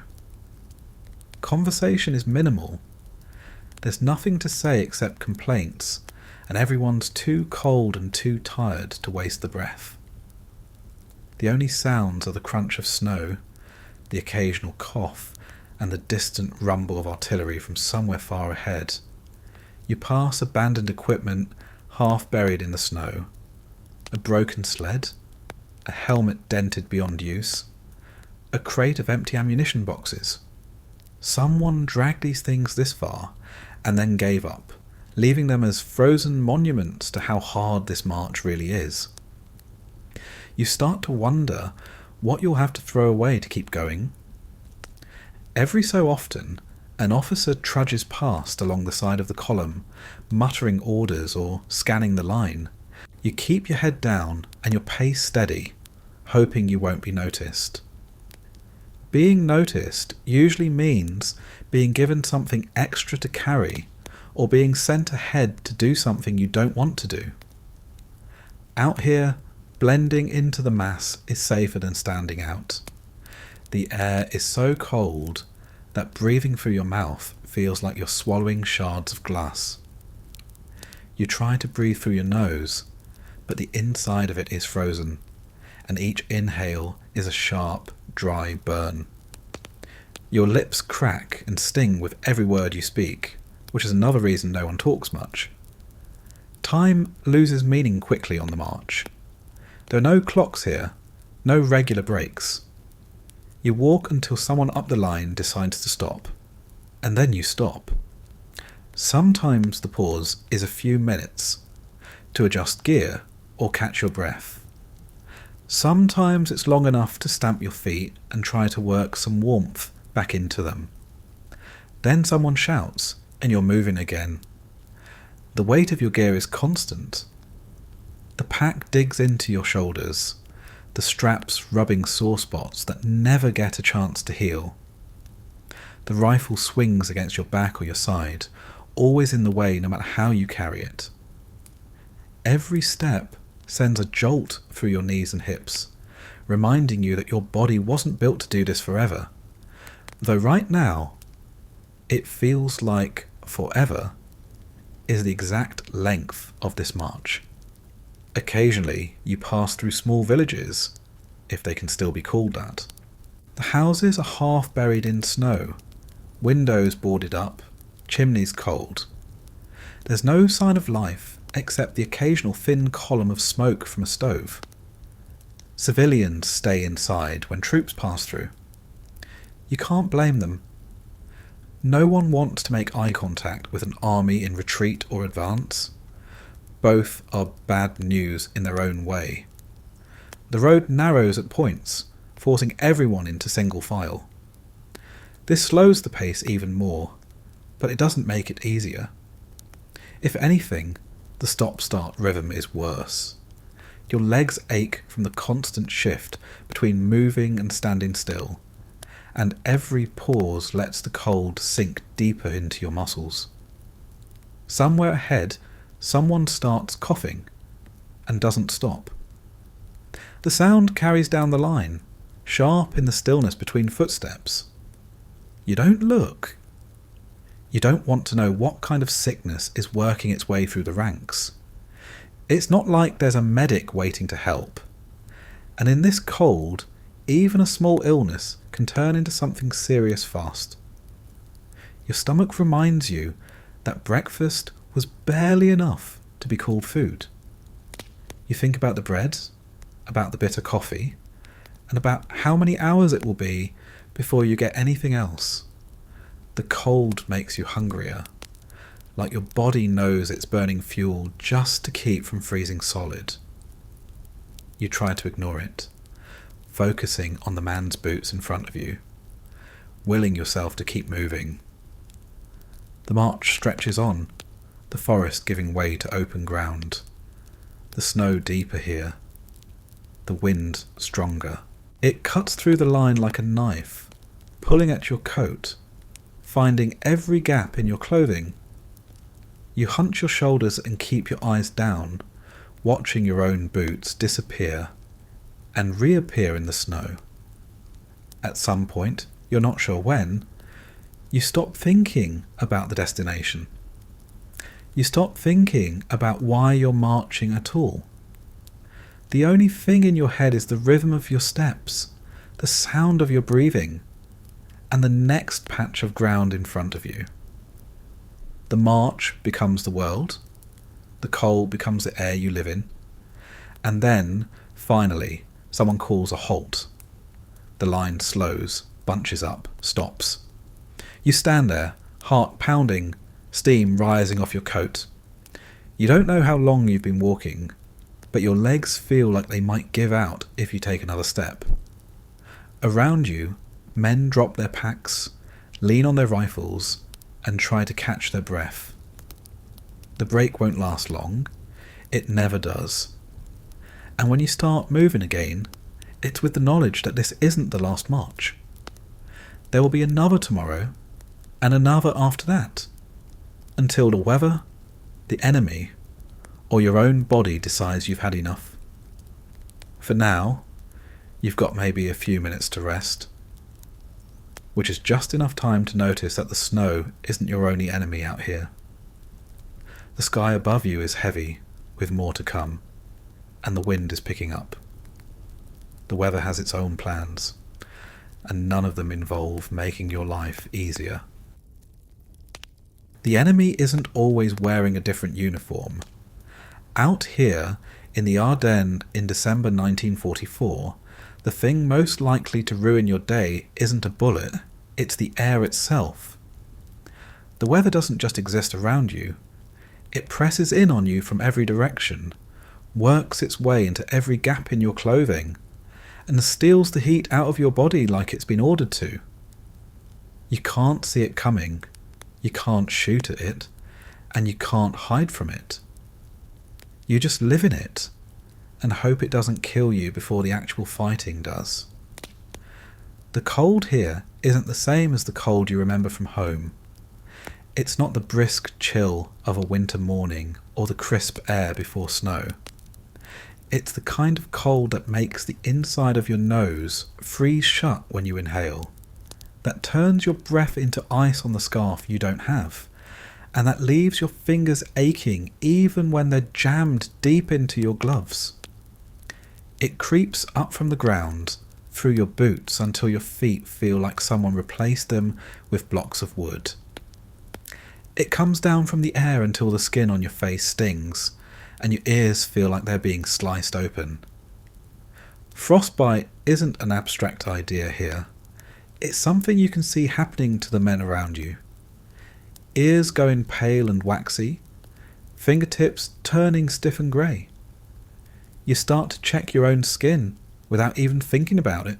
Conversation is minimal. There's nothing to say except complaints, and everyone's too cold and too tired to waste the breath. The only sounds are the crunch of snow, the occasional cough, and the distant rumble of artillery from somewhere far ahead. You pass abandoned equipment half buried in the snow, a broken sled, a helmet dented beyond use, a crate of empty ammunition boxes. Someone dragged these things this far and then gave up, leaving them as frozen monuments to how hard this march really is. You start to wonder what you'll have to throw away to keep going. Every so often, an officer trudges past along the side of the column, muttering orders or scanning the line. You keep your head down and your pace steady, hoping you won't be noticed. Being noticed usually means being given something extra to carry, or being sent ahead to do something you don't want to do. Out here, blending into the mass is safer than standing out. The air is so cold that breathing through your mouth feels like you're swallowing shards of glass. You try to breathe through your nose, but the inside of it is frozen, and each inhale is a sharp, dry burn. Your lips crack and sting with every word you speak, which is another reason no one talks much. Time loses meaning quickly on the march. There are no clocks here, no regular breaks. You walk until someone up the line decides to stop, and then you stop. Sometimes the pause is a few minutes, to adjust gear or catch your breath. Sometimes it's long enough to stamp your feet and try to work some warmth back into them. Then someone shouts, and you're moving again. The weight of your gear is constant. The pack digs into your shoulders, the straps rubbing sore spots that never get a chance to heal. The rifle swings against your back or your side, always in the way no matter how you carry it. Every step sends a jolt through your knees and hips, reminding you that your body wasn't built to do this forever. Though right now, it feels like forever is the exact length of this march. Occasionally, you pass through small villages, if they can still be called that. The houses are half buried in snow, windows boarded up, chimneys cold. There's no sign of life except the occasional thin column of smoke from a stove. Civilians stay inside when troops pass through. You can't blame them. No one wants to make eye contact with an army in retreat or advance. Both are bad news in their own way. The road narrows at points, forcing everyone into single file. This slows the pace even more, but it doesn't make it easier. If anything, the stop-start rhythm is worse. Your legs ache from the constant shift between moving and standing still, and every pause lets the cold sink deeper into your muscles. Somewhere ahead, someone starts coughing and doesn't stop. The sound carries down the line, sharp in the stillness between footsteps. You don't look. You don't want to know what kind of sickness is working its way through the ranks. It's not like there's a medic waiting to help. And in this cold, even a small illness can turn into something serious fast. Your stomach reminds you that breakfast was barely enough to be called food. You think about the bread, about the bitter coffee, and about how many hours it will be before you get anything else. The cold makes you hungrier, like your body knows it's burning fuel just to keep from freezing solid. You try to ignore it, focusing on the man's boots in front of you, willing yourself to keep moving. The march stretches on, the forest giving way to open ground, the snow deeper here, the wind stronger. It cuts through the line like a knife, pulling at your coat, finding every gap in your clothing. You hunch your shoulders and keep your eyes down, watching your own boots disappear and reappear in the snow. At some point, you're not sure when, you stop thinking about the destination. You stop thinking about why you're marching at all. The only thing in your head is the rhythm of your steps, the sound of your breathing, and the next patch of ground in front of you. The march becomes the world, the cold becomes the air you live in, and then, finally, someone calls a halt. The line slows, bunches up, stops. You stand there, heart pounding, steam rising off your coat. You don't know how long you've been walking, but your legs feel like they might give out if you take another step. Around you, men drop their packs, lean on their rifles, and try to catch their breath. The break won't last long. It never does. And when you start moving again, it's with the knowledge that this isn't the last march. There will be another tomorrow, and another after that, until the weather, the enemy, or your own body decides you've had enough. For now, you've got maybe a few minutes to rest, which is just enough time to notice that the snow isn't your only enemy out here. The sky above you is heavy, with more to come, and the wind is picking up. The weather has its own plans, and none of them involve making your life easier. The enemy isn't always wearing a different uniform. Out here, in the Ardennes in December 1944, the thing most likely to ruin your day isn't a bullet, it's the air itself. The weather doesn't just exist around you. It presses in on you from every direction, works its way into every gap in your clothing, and steals the heat out of your body like it's been ordered to. You can't see it coming, you can't shoot at it, and you can't hide from it. You just live in it, and hope it doesn't kill you before the actual fighting does. The cold here isn't the same as the cold you remember from home. It's not the brisk chill of a winter morning or the crisp air before snow. It's the kind of cold that makes the inside of your nose freeze shut when you inhale, that turns your breath into ice on the scarf you don't have, and that leaves your fingers aching even when they're jammed deep into your gloves. It creeps up from the ground, through your boots until your feet feel like someone replaced them with blocks of wood. It comes down from the air until the skin on your face stings, and your ears feel like they're being sliced open. Frostbite isn't an abstract idea here. It's something you can see happening to the men around you. Ears going pale and waxy, fingertips turning stiff and grey. You start to check your own skin without even thinking about it,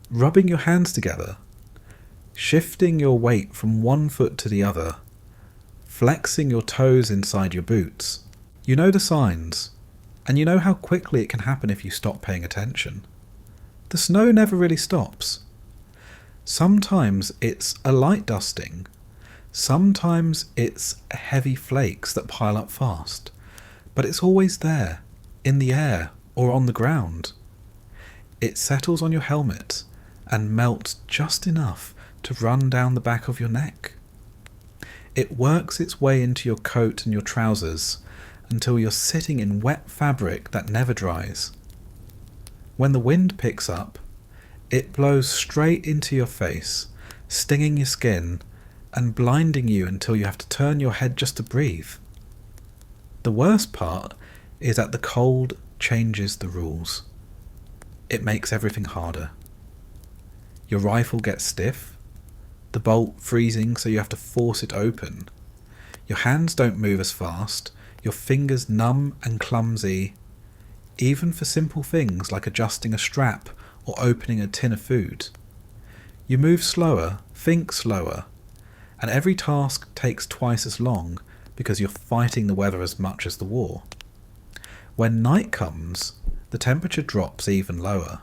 rubbing your hands together, shifting your weight from one foot to the other, flexing your toes inside your boots. You know the signs, and you know how quickly it can happen if you stop paying attention. The snow never really stops. Sometimes it's a light dusting, sometimes it's heavy flakes that pile up fast, but it's always there, in the air or on the ground. It settles on your helmet and melts just enough to run down the back of your neck. It works its way into your coat and your trousers until you're sitting in wet fabric that never dries. When the wind picks up, it blows straight into your face, stinging your skin and blinding you until you have to turn your head just to breathe. The worst part is that the cold changes the rules. It makes everything harder. Your rifle gets stiff, the bolt freezing so you have to force it open. Your hands don't move as fast, your fingers numb and clumsy, even for simple things like adjusting a strap or opening a tin of food. You move slower, think slower, and every task takes twice as long because you're fighting the weather as much as the war. When night comes, the temperature drops even lower.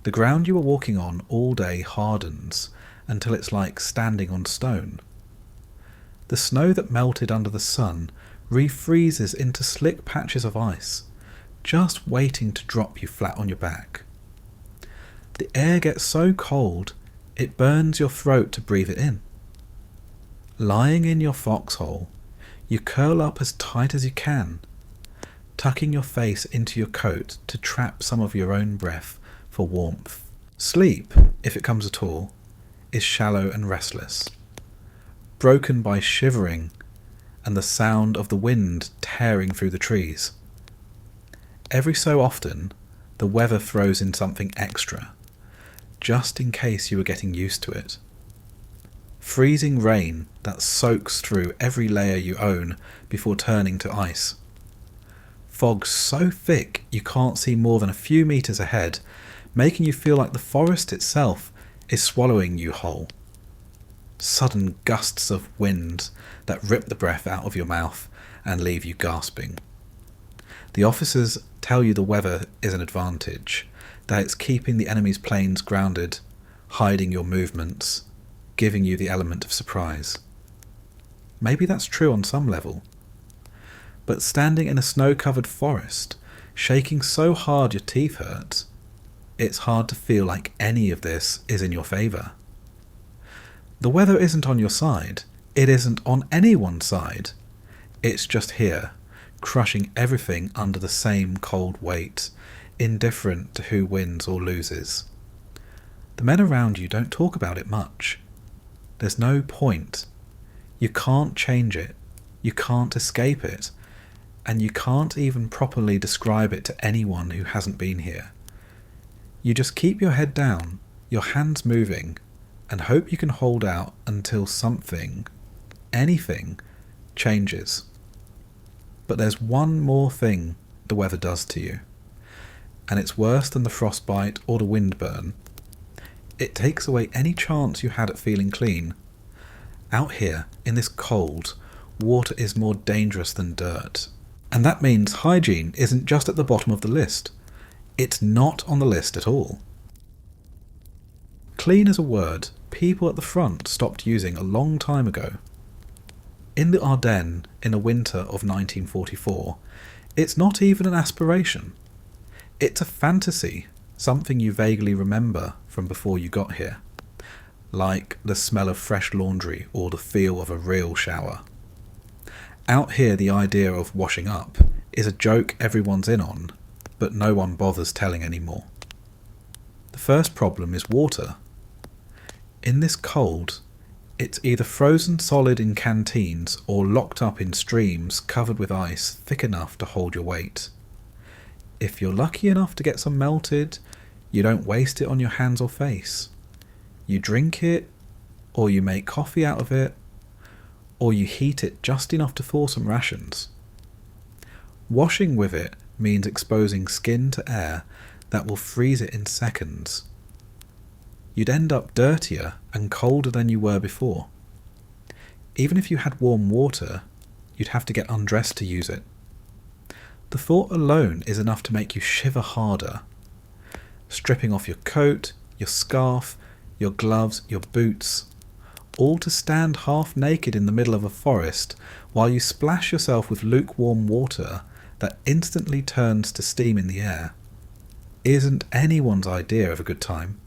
The ground you were walking on all day hardens until it's like standing on stone. The snow that melted under the sun refreezes into slick patches of ice, just waiting to drop you flat on your back. The air gets so cold, it burns your throat to breathe it in. Lying in your foxhole, you curl up as tight as you can, tucking your face into your coat to trap some of your own breath for warmth. Sleep, if it comes at all, is shallow and restless, broken by shivering and the sound of the wind tearing through the trees. Every so often, the weather throws in something extra, just in case you were getting used to it. Freezing rain that soaks through every layer you own before turning to ice. Fog so thick you can't see more than a few meters ahead, making you feel like the forest itself is swallowing you whole. Sudden gusts of wind that rip the breath out of your mouth and leave you gasping. The officers tell you the weather is an advantage, that it's keeping the enemy's planes grounded, hiding your movements, giving you the element of surprise. Maybe that's true on some level. But standing in a snow-covered forest, shaking so hard your teeth hurt, it's hard to feel like any of this is in your favour. The weather isn't on your side. It isn't on anyone's side. It's just here, crushing everything under the same cold weight, indifferent to who wins or loses. The men around you don't talk about it much. There's no point. You can't change it. You can't escape it. And you can't even properly describe it to anyone who hasn't been here. You just keep your head down, your hands moving, and hope you can hold out until something, anything, changes. But there's one more thing the weather does to you, and it's worse than the frostbite or the windburn. It takes away any chance you had at feeling clean. Out here, in this cold, water is more dangerous than dirt. And that means hygiene isn't just at the bottom of the list. It's not on the list at all. Clean is a word people at the front stopped using a long time ago. In the Ardennes, in the winter of 1944, it's not even an aspiration. It's a fantasy, something you vaguely remember from before you got here. Like the smell of fresh laundry or the feel of a real shower. Out here, the idea of washing up is a joke everyone's in on, but no one bothers telling anymore. The first problem is water. In this cold, it's either frozen solid in canteens or locked up in streams covered with ice thick enough to hold your weight. If you're lucky enough to get some melted, you don't waste it on your hands or face. You drink it, or you make coffee out of it, or you heat it just enough to thaw some rations. Washing with it means exposing skin to air that will freeze it in seconds. You'd end up dirtier and colder than you were before. Even if you had warm water, you'd have to get undressed to use it. The thought alone is enough to make you shiver harder. Stripping off your coat, your scarf, your gloves, your boots, all to stand half naked in the middle of a forest while you splash yourself with lukewarm water that instantly turns to steam in the air, isn't anyone's idea of a good time.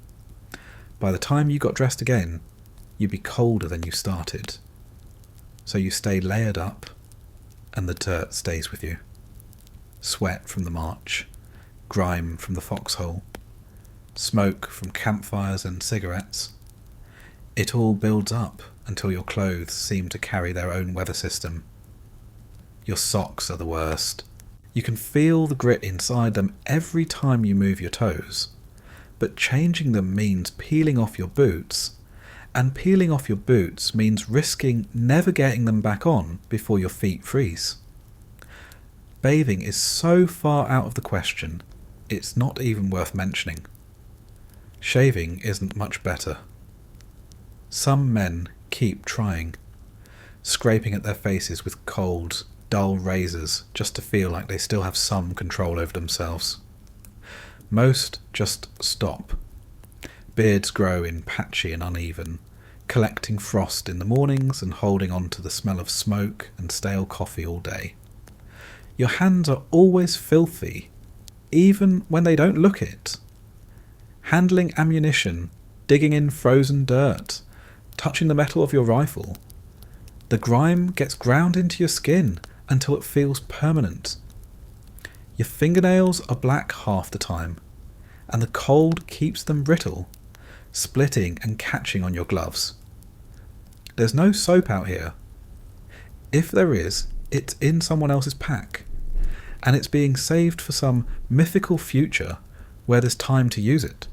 By the time you got dressed again, you'd be colder than you started. So you stay layered up, and the dirt stays with you. Sweat from the march, grime from the foxhole, smoke from campfires and cigarettes. It all builds up until your clothes seem to carry their own weather system. Your socks are the worst. You can feel the grit inside them every time you move your toes. But changing them means peeling off your boots, and peeling off your boots means risking never getting them back on before your feet freeze. Bathing is so far out of the question, it's not even worth mentioning. Shaving isn't much better. Some men keep trying, scraping at their faces with cold, dull razors just to feel like they still have some control over themselves. Most just stop. Beards grow in patchy and uneven, collecting frost in the mornings and holding on to the smell of smoke and stale coffee all day. Your hands are always filthy, even when they don't look it. Handling ammunition, digging in frozen dirt, touching the metal of your rifle. The grime gets ground into your skin until it feels permanent. Your fingernails are black half the time, and the cold keeps them brittle, splitting and catching on your gloves. There's no soap out here. If there is, it's in someone else's pack, and it's being saved for some mythical future where there's time to use it.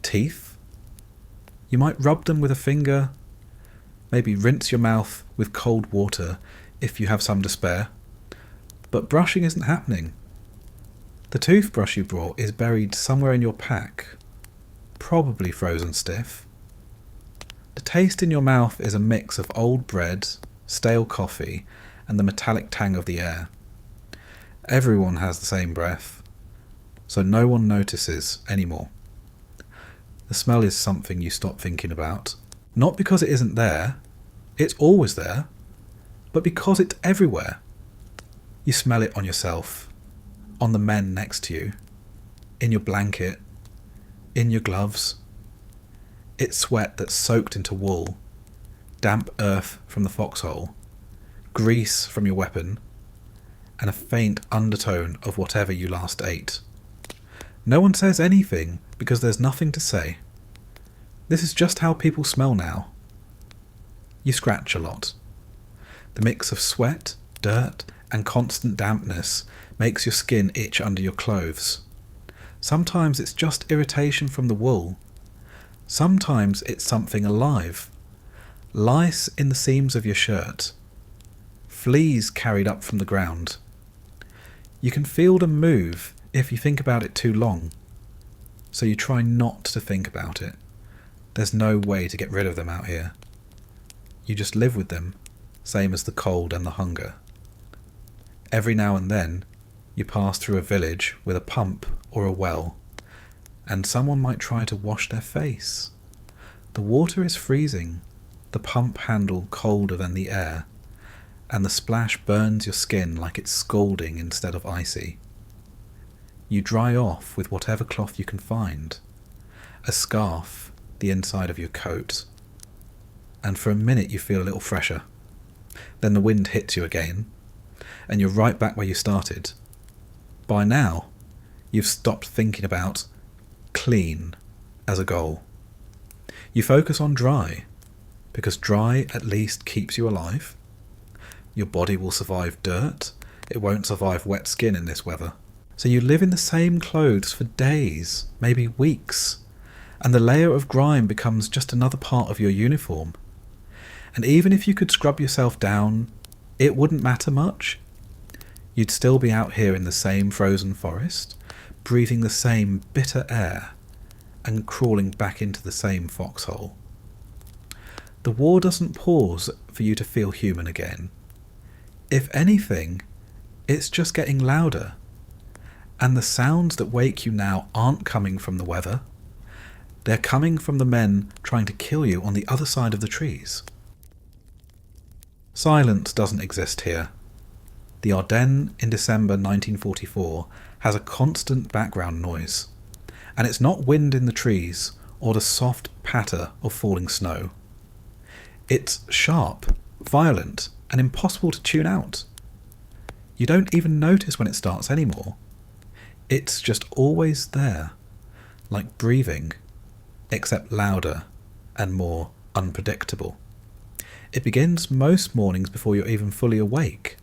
Teeth? You might rub them with a finger, maybe rinse your mouth with cold water if you have some to spare, but brushing isn't happening. The toothbrush you brought is buried somewhere in your pack, probably frozen stiff. The taste in your mouth is a mix of old bread, stale coffee, and the metallic tang of the air. Everyone has the same breath, so no one notices anymore. The smell is something you stop thinking about, not because it isn't there, it's always there, but because it's everywhere. You smell it on yourself, on the men next to you, in your blanket, in your gloves. It's sweat that's soaked into wool, damp earth from the foxhole, grease from your weapon, and a faint undertone of whatever you last ate. No one says anything because there's nothing to say. This is just how people smell now. You scratch a lot. The mix of sweat, dirt, and constant dampness makes your skin itch under your clothes. Sometimes it's just irritation from the wool. Sometimes it's something alive. Lice in the seams of your shirt. Fleas carried up from the ground. You can feel them move if you think about it too long, so you try not to think about it. There's no way to get rid of them out here. You just live with them, same as the cold and the hunger. Every now and then, you pass through a village with a pump or a well, and someone might try to wash their face. The water is freezing, the pump handle colder than the air, and the splash burns your skin like it's scalding instead of icy. You dry off with whatever cloth you can find, a scarf, the inside of your coat, and for a minute you feel a little fresher. Then the wind hits you again, and you're right back where you started. By now, you've stopped thinking about clean as a goal. You focus on dry, because dry at least keeps you alive. Your body will survive dirt, it won't survive wet skin in this weather. So you live in the same clothes for days, maybe weeks, and the layer of grime becomes just another part of your uniform. And even if you could scrub yourself down, it wouldn't matter much. You'd still be out here in the same frozen forest, breathing the same bitter air, and crawling back into the same foxhole. The war doesn't pause for you to feel human again. If anything, it's just getting louder. And the sounds that wake you now aren't coming from the weather. They're coming from the men trying to kill you on the other side of the trees. Silence doesn't exist here. The Ardennes in December 1944 has a constant background noise, and it's not wind in the trees or the soft patter of falling snow. It's sharp, violent, and impossible to tune out. You don't even notice when it starts anymore. It's just always there, like breathing, except louder and more unpredictable. It begins most mornings before you're even fully awake.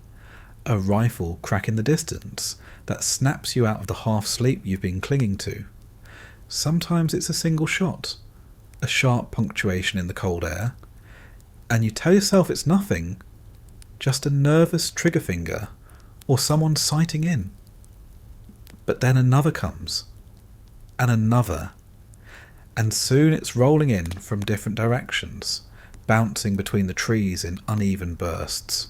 A rifle crack in the distance that snaps you out of the half-sleep you've been clinging to. Sometimes it's a single shot, a sharp punctuation in the cold air, and you tell yourself it's nothing, just a nervous trigger finger or someone sighting in. But then another comes, and another, and soon it's rolling in from different directions, bouncing between the trees in uneven bursts.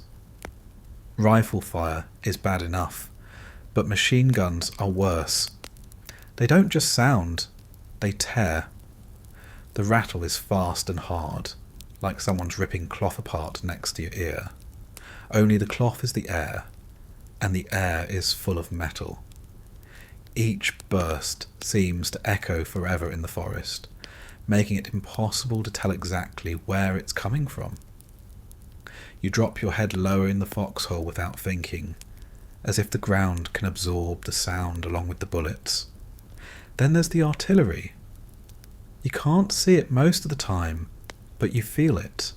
Rifle fire is bad enough, but machine guns are worse. They don't just sound, they tear. The rattle is fast and hard, like someone's ripping cloth apart next to your ear. Only the cloth is the air, and the air is full of metal. Each burst seems to echo forever in the forest, making it impossible to tell exactly where it's coming from. You drop your head lower in the foxhole without thinking, as if the ground can absorb the sound along with the bullets. Then there's the artillery. You can't see it most of the time, but you feel it.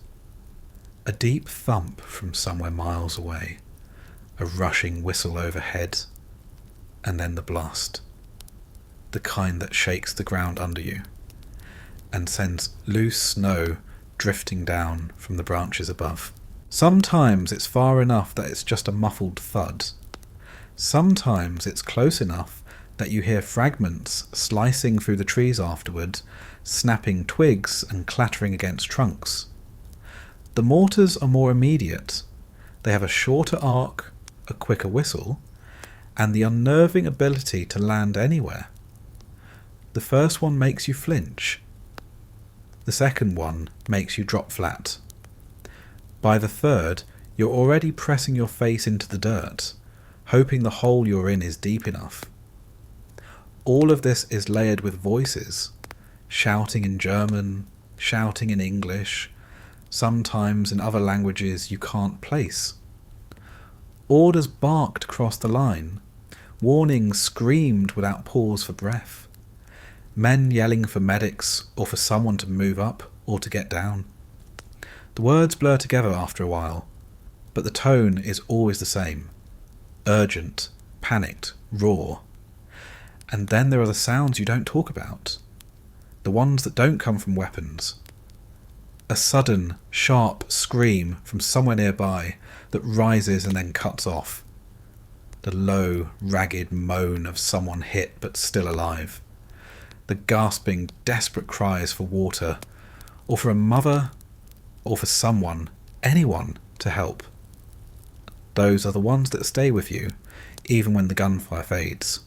A deep thump from somewhere miles away, a rushing whistle overhead, and then the blast. The kind that shakes the ground under you and sends loose snow drifting down from the branches above. Sometimes it's far enough that it's just a muffled thud. Sometimes it's close enough that you hear fragments slicing through the trees afterward, snapping twigs and clattering against trunks. The mortars are more immediate. They have a shorter arc, a quicker whistle, and the unnerving ability to land anywhere. The first one makes you flinch. The second one makes you drop flat. By the third, you're already pressing your face into the dirt, hoping the hole you're in is deep enough. All of this is layered with voices, shouting in German, shouting in English, sometimes in other languages you can't place. Orders barked across the line, warnings screamed without pause for breath. Men yelling for medics or for someone to move up or to get down. The words blur together after a while, but the tone is always the same. Urgent, panicked, raw. And then there are the sounds you don't talk about. The ones that don't come from weapons. A sudden, sharp scream from somewhere nearby that rises and then cuts off. The low, ragged moan of someone hit but still alive. The gasping, desperate cries for water, or for a mother, or for someone, anyone, to help. Those are the ones that stay with you, even when the gunfire fades.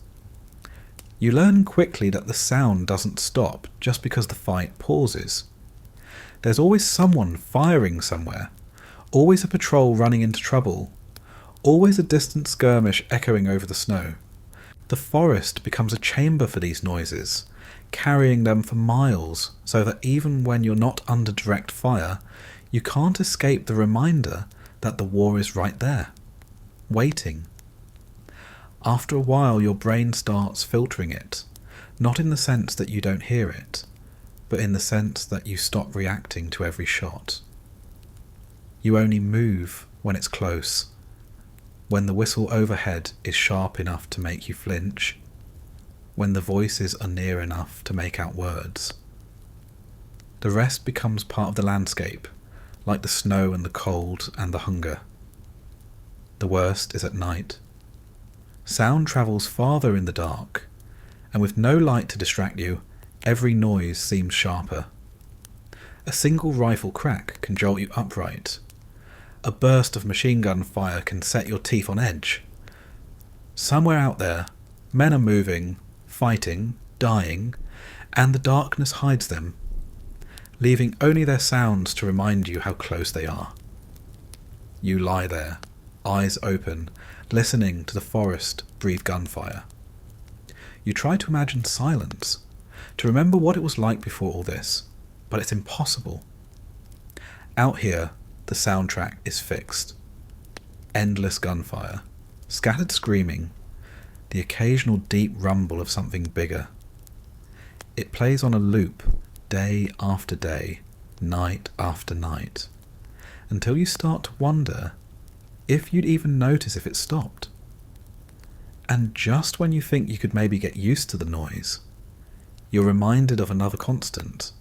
You learn quickly that the sound doesn't stop just because the fight pauses. There's always someone firing somewhere, always a patrol running into trouble, always a distant skirmish echoing over the snow. The forest becomes a chamber for these noises, carrying them for miles, so that even when you're not under direct fire, you can't escape the reminder that the war is right there, waiting. After a while, your brain starts filtering it, not in the sense that you don't hear it, but in the sense that you stop reacting to every shot. You only move when it's close, when the whistle overhead is sharp enough to make you flinch, when the voices are near enough to make out words. The rest becomes part of the landscape, like the snow and the cold and the hunger. The worst is at night. Sound travels farther in the dark, and with no light to distract you, every noise seems sharper. A single rifle crack can jolt you upright. A burst of machine gun fire can set your teeth on edge. Somewhere out there, men are moving, fighting, dying, and the darkness hides them, leaving only their sounds to remind you how close they are. You lie there, eyes open, listening to the forest breathe gunfire. You try to imagine silence, to remember what it was like before all this, but it's impossible. Out here, the soundtrack is fixed. Endless gunfire, scattered screaming, the occasional deep rumble of something bigger. It plays on a loop, day after day, night after night, until you start to wonder if you'd even notice if it stopped. And just when you think you could maybe get used to the noise, you're reminded of another constant,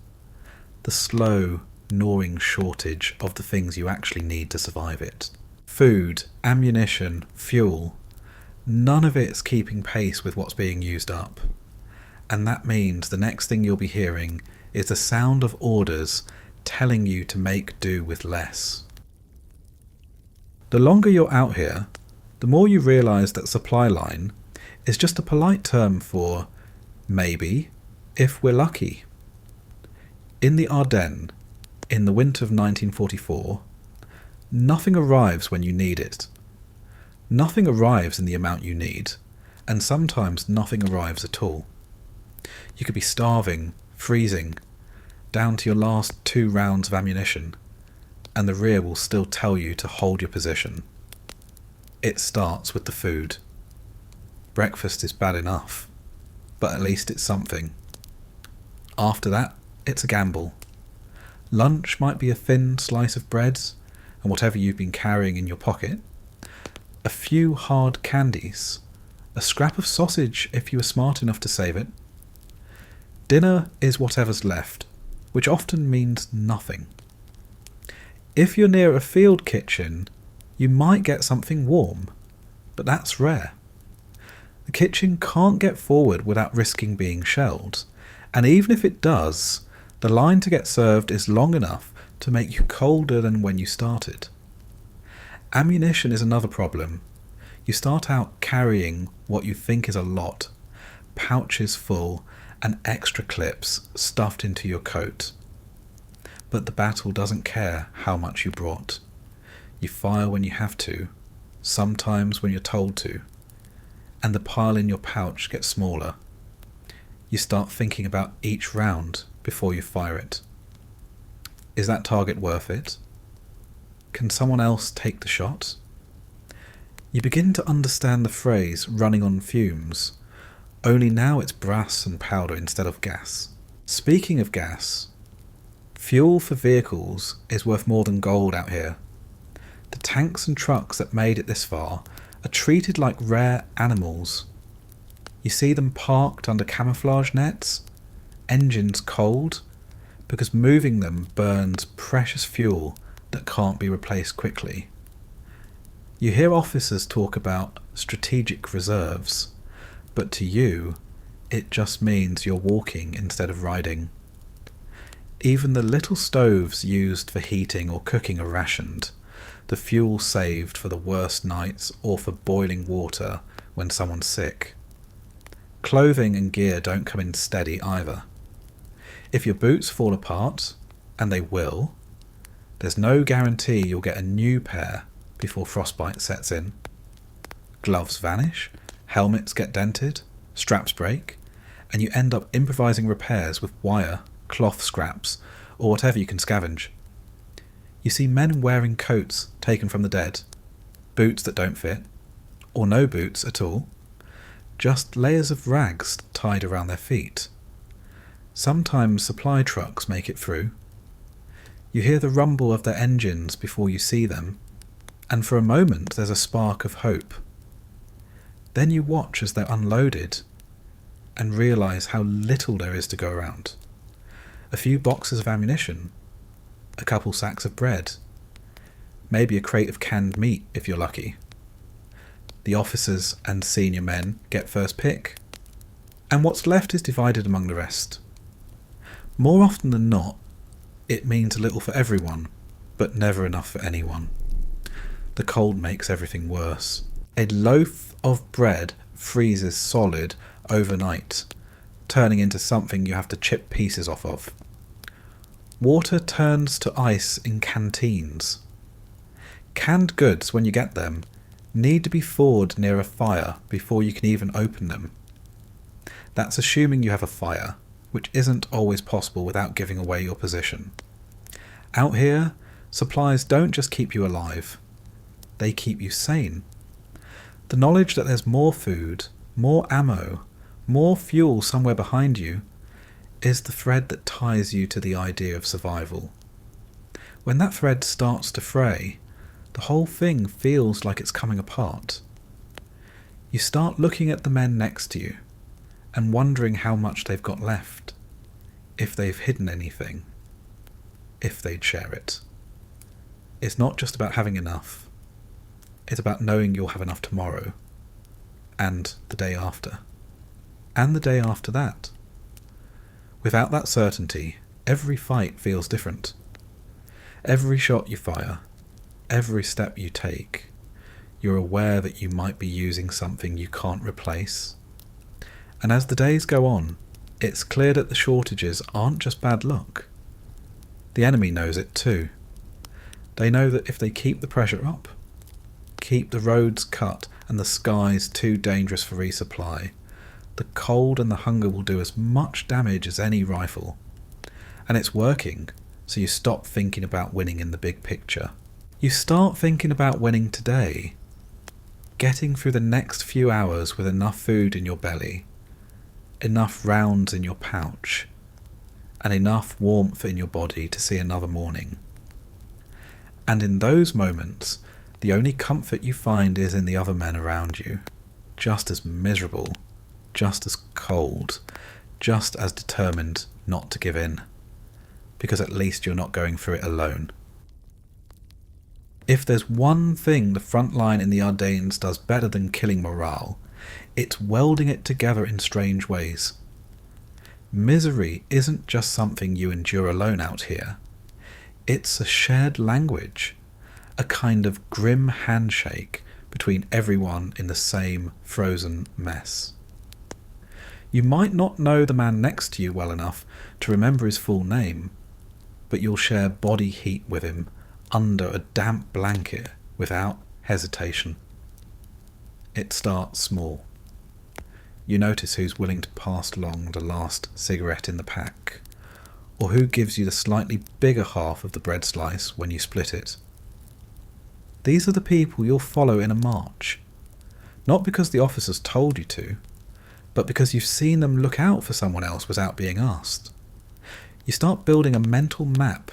the slow, gnawing shortage of the things you actually need to survive it. Food, ammunition, fuel, none of it's keeping pace with what's being used up. And that means the next thing you'll be hearing is the sound of orders telling you to make do with less. The longer you're out here, the more you realise that supply line is just a polite term for maybe, if we're lucky. In the Ardennes, in the winter of 1944, nothing arrives when you need it. Nothing arrives in the amount you need, and sometimes nothing arrives at all. You could be starving, freezing, down to your last 2 rounds of ammunition, and the rear will still tell you to hold your position. It starts with the food. Breakfast is bad enough, but at least it's something. After that, it's a gamble. Lunch might be a thin slice of bread and whatever you've been carrying in your pocket, a few hard candies, a scrap of sausage if you were smart enough to save it. Dinner is whatever's left, which often means nothing. If you're near a field kitchen, you might get something warm, but that's rare. The kitchen can't get forward without risking being shelled, and even if it does, the line to get served is long enough to make you colder than when you started. Ammunition is another problem. You start out carrying what you think is a lot, pouches full and extra clips stuffed into your coat. But the battle doesn't care how much you brought. You fire when you have to, sometimes when you're told to, and the pile in your pouch gets smaller. You start thinking about each round before you fire it. Is that target worth it? Can someone else take the shot? You begin to understand the phrase running on fumes, only now it's brass and powder instead of gas. Speaking of gas, fuel for vehicles is worth more than gold out here. The tanks and trucks that made it this far are treated like rare animals. You see them parked under camouflage nets, engines cold, because moving them burns precious fuel that can't be replaced quickly. You hear officers talk about strategic reserves, but to you, it just means you're walking instead of riding. Even the little stoves used for heating or cooking are rationed, the fuel saved for the worst nights or for boiling water when someone's sick. Clothing and gear don't come in steady either. If your boots fall apart, and they will, there's no guarantee you'll get a new pair before frostbite sets in. Gloves vanish, helmets get dented, straps break, and you end up improvising repairs with wire, cloth scraps, or whatever you can scavenge. You see men wearing coats taken from the dead, boots that don't fit, or no boots at all, just layers of rags tied around their feet. Sometimes supply trucks make it through. You hear the rumble of their engines before you see them, and for a moment there's a spark of hope. Then you watch as they're unloaded and realise how little there is to go around. A few boxes of ammunition, a couple sacks of bread, maybe a crate of canned meat if you're lucky. The officers and senior men get first pick, and what's left is divided among the rest. More often than not, it means a little for everyone, but never enough for anyone. The cold makes everything worse. A loaf of bread freezes solid overnight, turning into something you have to chip pieces off of. Water turns to ice in canteens. Canned goods, when you get them, need to be thawed near a fire before you can even open them. That's assuming you have a fire, which isn't always possible without giving away your position. Out here, supplies don't just keep you alive, they keep you sane. The knowledge that there's more food, more ammo, more fuel somewhere behind you is the thread that ties you to the idea of survival. When that thread starts to fray, the whole thing feels like it's coming apart. You start looking at the men next to you and wondering how much they've got left, if they've hidden anything, if they'd share it. It's not just about having enough, it's about knowing you'll have enough tomorrow, and the day after, and the day after that. Without that certainty, every fight feels different. Every shot you fire, every step you take, you're aware that you might be using something you can't replace. And as the days go on, it's clear that the shortages aren't just bad luck. The enemy knows it too. They know that if they keep the pressure up, keep the roads cut and the skies too dangerous for resupply, the cold and the hunger will do as much damage as any rifle. And it's working, so you stop thinking about winning in the big picture. You start thinking about winning today, getting through the next few hours with enough food in your belly, enough rounds in your pouch, and enough warmth in your body to see another morning. And in those moments, the only comfort you find is in the other men around you, just as miserable, just as cold, just as determined not to give in, because at least you're not going through it alone. If there's one thing the front line in the Ardennes does better than killing morale, it's welding it together in strange ways. Misery isn't just something you endure alone out here. It's a shared language, a kind of grim handshake between everyone in the same frozen mess. You might not know the man next to you well enough to remember his full name, but you'll share body heat with him under a damp blanket without hesitation. It starts small. You notice who's willing to pass along the last cigarette in the pack, or who gives you the slightly bigger half of the bread slice when you split it. These are the people you'll follow in a march, not because the officers told you to, but because you've seen them look out for someone else without being asked. You start building a mental map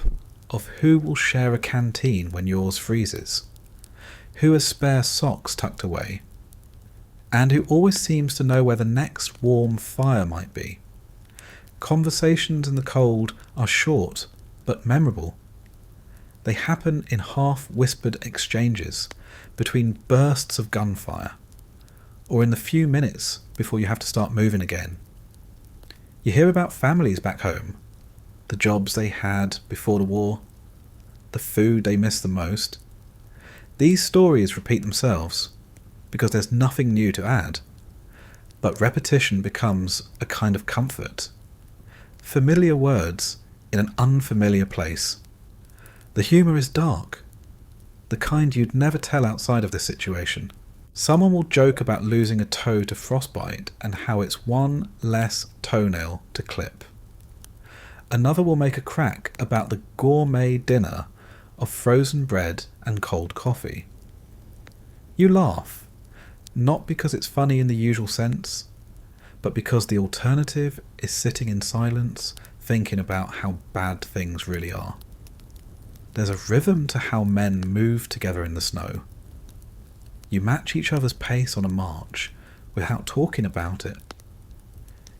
of who will share a canteen when yours freezes, who has spare socks tucked away, and who always seems to know where the next warm fire might be. Conversations in the cold are short but memorable. They happen in half-whispered exchanges between bursts of gunfire, or in the few minutes before you have to start moving again. You hear about families back home, the jobs they had before the war, the food they miss the most. These stories repeat themselves because there's nothing new to add, but repetition becomes a kind of comfort. Familiar words in an unfamiliar place. The humour is dark, the kind you'd never tell outside of this situation. Someone will joke about losing a toe to frostbite and how it's one less toenail to clip. Another will make a crack about the gourmet dinner of frozen bread and cold coffee. You laugh, not because it's funny in the usual sense, but because the alternative is sitting in silence, thinking about how bad things really are. There's a rhythm to how men move together in the snow. You match each other's pace on a march without talking about it.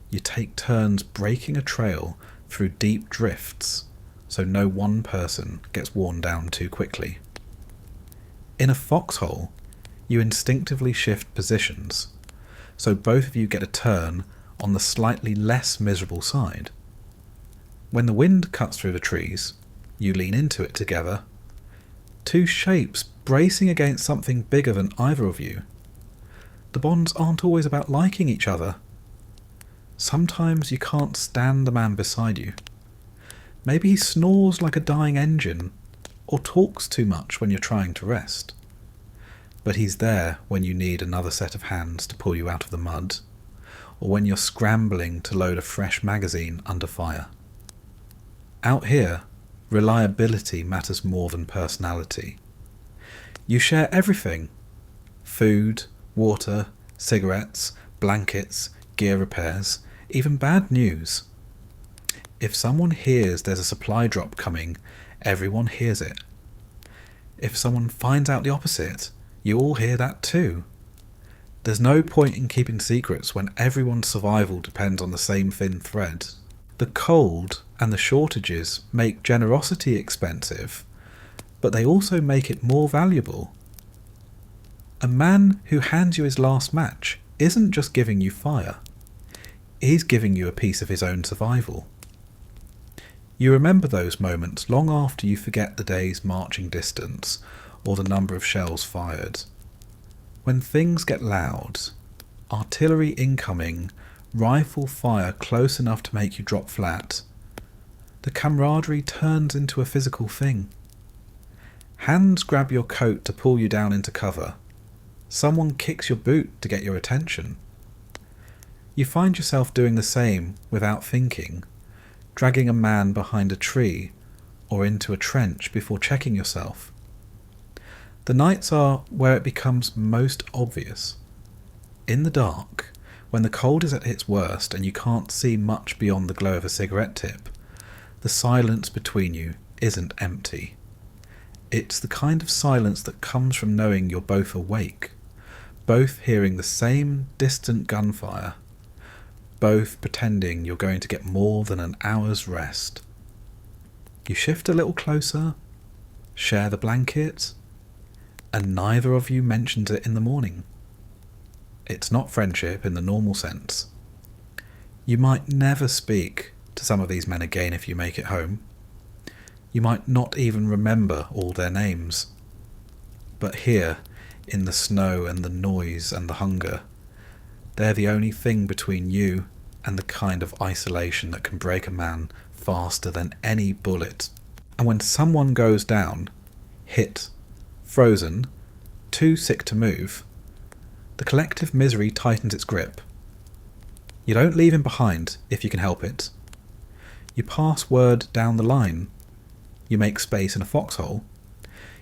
You take turns breaking a trail through deep drifts so no one person gets worn down too quickly. In a foxhole, you instinctively shift positions so both of you get a turn on the slightly less miserable side. When the wind cuts through the trees, you lean into it together, two shapes bracing against something bigger than either of you. The bonds aren't always about liking each other. Sometimes you can't stand the man beside you. Maybe he snores like a dying engine, or talks too much when you're trying to rest. But he's there when you need another set of hands to pull you out of the mud, or when you're scrambling to load a fresh magazine under fire. Out here, reliability matters more than personality. You share everything: food, water, cigarettes, blankets, gear repairs, even bad news. If someone hears there's a supply drop coming, everyone hears it. If someone finds out the opposite, you all hear that too. There's no point in keeping secrets when everyone's survival depends on the same thin thread. The cold and the shortages make generosity expensive, but they also make it more valuable. A man who hands you his last match isn't just giving you fire. He's giving you a piece of his own survival. You remember those moments long after you forget the day's marching distance or the number of shells fired. When things get loud, artillery incoming, rifle fire close enough to make you drop flat, the camaraderie turns into a physical thing. Hands grab your coat to pull you down into cover. Someone kicks your boot to get your attention. You find yourself doing the same without thinking, dragging a man behind a tree or into a trench before checking yourself. The nights are where it becomes most obvious. In the dark, when the cold is at its worst and you can't see much beyond the glow of a cigarette tip, The silence between you isn't empty. It's the kind of silence that comes from knowing you're both awake, both hearing the same distant gunfire, both pretending you're going to get more than an hour's rest. You shift a little closer, share the blanket, and neither of you mentions it in the morning. It's not friendship in the normal sense. You might never speak to some of these men again if you make it home. You might not even remember all their names. But here, in the snow and the noise and the hunger, they're the only thing between you and the kind of isolation that can break a man faster than any bullet. And when someone goes down, hit, frozen, too sick to move, the collective misery tightens its grip. You don't leave him behind if you can help it. You pass word down the line. You make space in a foxhole.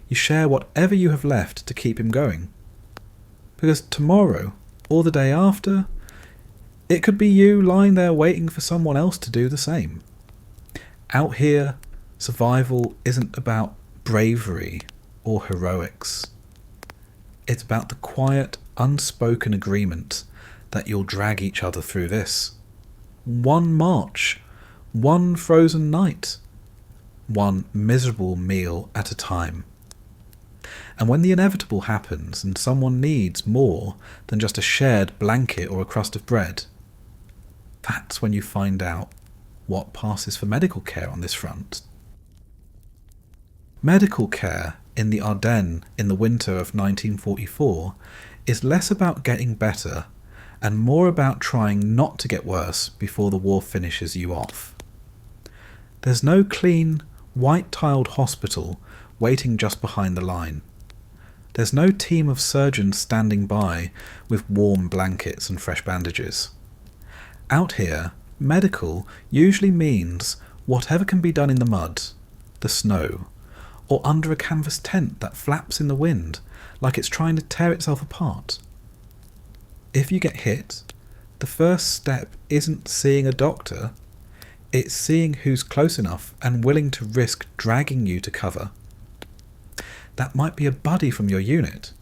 You share whatever you have left to keep him going. Because tomorrow, or the day after, it could be you lying there waiting for someone else to do the same. Out here, survival isn't about bravery or heroics. It's about the quiet, unspoken agreement that you'll drag each other through this. One march, one frozen night, one miserable meal at a time. And when the inevitable happens and someone needs more than just a shared blanket or a crust of bread, that's when you find out what passes for medical care on this front. Medical care in the Ardennes in the winter of 1944 is less about getting better and more about trying not to get worse before the war finishes you off. There's no clean, white-tiled hospital waiting just behind the line. There's no team of surgeons standing by with warm blankets and fresh bandages. Out here, medical usually means whatever can be done in the mud, the snow, or under a canvas tent that flaps in the wind like it's trying to tear itself apart. If you get hit, the first step isn't seeing a doctor, it's seeing who's close enough and willing to risk dragging you to cover. That might be a buddy from your unit,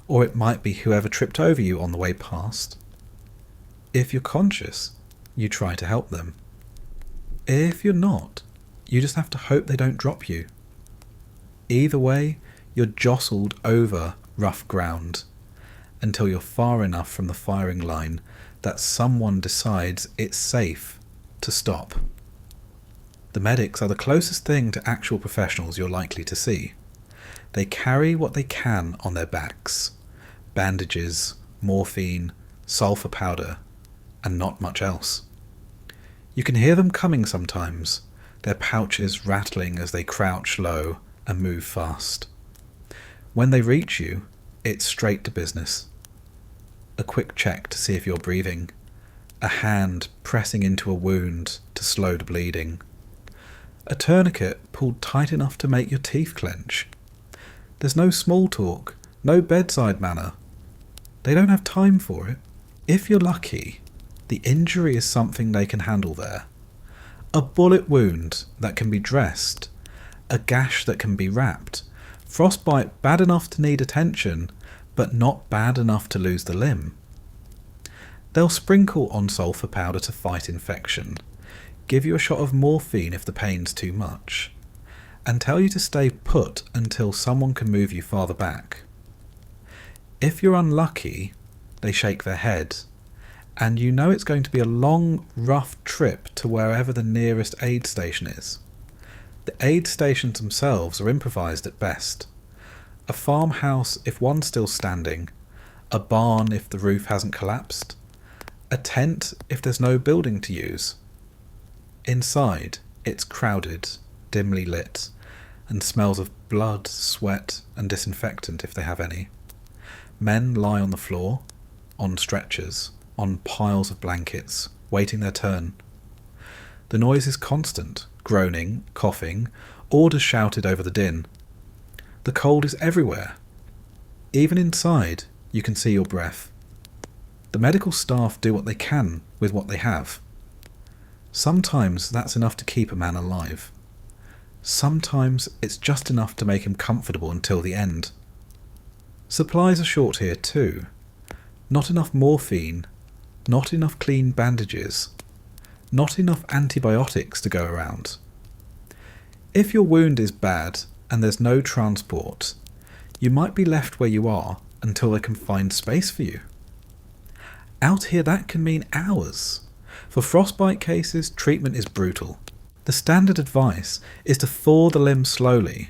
or it might be whoever tripped over you on the way past. If you're conscious, you try to help them. If you're not, you just have to hope they don't drop you. Either way, you're jostled over rough ground until you're far enough from the firing line that someone decides it's safe to stop. The medics are the closest thing to actual professionals you're likely to see. They carry what they can on their backs: bandages, morphine, sulfur powder, and not much else. You can hear them coming sometimes, their pouches rattling as they crouch low and move fast. When they reach you, it's straight to business. A quick check to see if you're breathing, a hand pressing into a wound to slow the bleeding, a tourniquet pulled tight enough to make your teeth clench. There's no small talk, no bedside manner. They don't have time for it. If you're lucky, the injury is something they can handle there. A bullet wound that can be dressed, a gash that can be wrapped, frostbite bad enough to need attention, but not bad enough to lose the limb. They'll sprinkle on sulfur powder to fight infection, give you a shot of morphine if the pain's too much, and tell you to stay put until someone can move you farther back. If you're unlucky, they shake their head, and you know it's going to be a long, rough trip to wherever the nearest aid station is. The aid stations themselves are improvised at best. A farmhouse if one's still standing, a barn if the roof hasn't collapsed, a tent if there's no building to use. Inside, it's crowded, dimly lit, and smells of blood, sweat, and disinfectant if they have any. Men lie on the floor, on stretchers, on piles of blankets, waiting their turn. The noise is constant, groaning, coughing, orders shouted over the din. The cold is everywhere. Even inside, you can see your breath. The medical staff do what they can with what they have. Sometimes that's enough to keep a man alive. Sometimes it's just enough to make him comfortable until the end. Supplies are short here too. Not enough morphine, not enough clean bandages, not enough antibiotics to go around. If your wound is bad and there's no transport, you might be left where you are until they can find space for you. Out here that can mean hours. For frostbite cases, treatment is brutal. The standard advice is to thaw the limb slowly,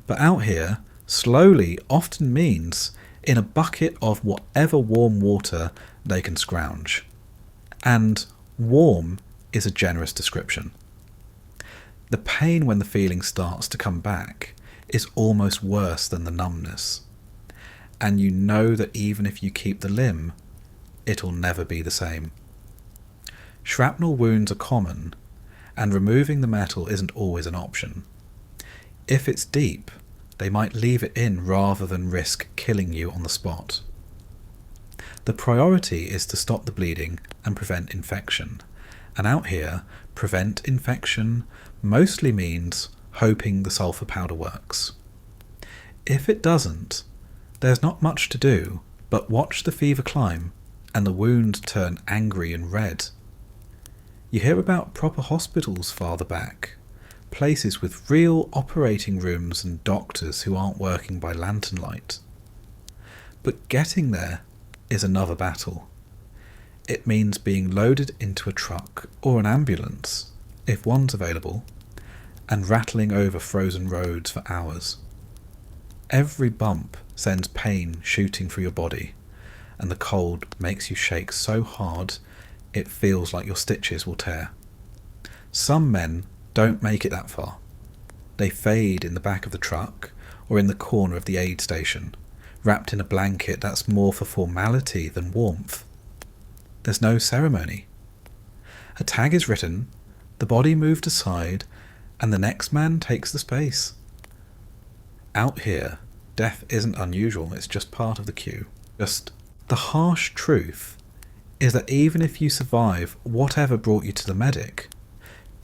but out here, slowly often means in a bucket of whatever warm water they can scrounge. And warm is a generous description. The pain when the feeling starts to come back is almost worse than the numbness. And you know that even if you keep the limb, it'll never be the same. Shrapnel wounds are common, and removing the metal isn't always an option. If it's deep, they might leave it in rather than risk killing you on the spot. The priority is to stop the bleeding and prevent infection, and out here, prevent infection mostly means hoping the sulfur powder works. If it doesn't, there's not much to do but watch the fever climb and the wound turn angry and red. You hear about proper hospitals farther back, places with real operating rooms and doctors who aren't working by lantern light. But getting there is another battle. It means being loaded into a truck or an ambulance, if one's available, and rattling over frozen roads for hours. Every bump sends pain shooting through your body, and the cold makes you shake so hard it feels like your stitches will tear. Some men don't make it that far. They fade in the back of the truck or in the corner of the aid station, wrapped in a blanket that's more for formality than warmth. There's no ceremony. A tag is written, the body moved aside, and the next man takes the space. Out here, death isn't unusual, it's just part of the queue. Just the harsh truth is that even if you survive whatever brought you to the medic,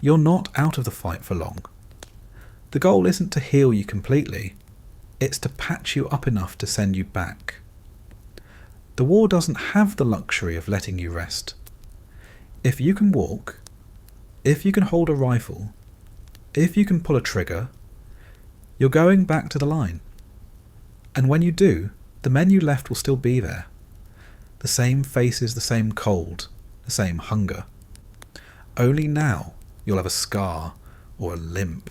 you're not out of the fight for long. The goal isn't to heal you completely, it's to patch you up enough to send you back. The war doesn't have the luxury of letting you rest. If you can walk, if you can hold a rifle, if you can pull a trigger, you're going back to the line. And when you do, the men you left will still be there. The same faces, the same cold, the same hunger. Only now you'll have a scar or a limp.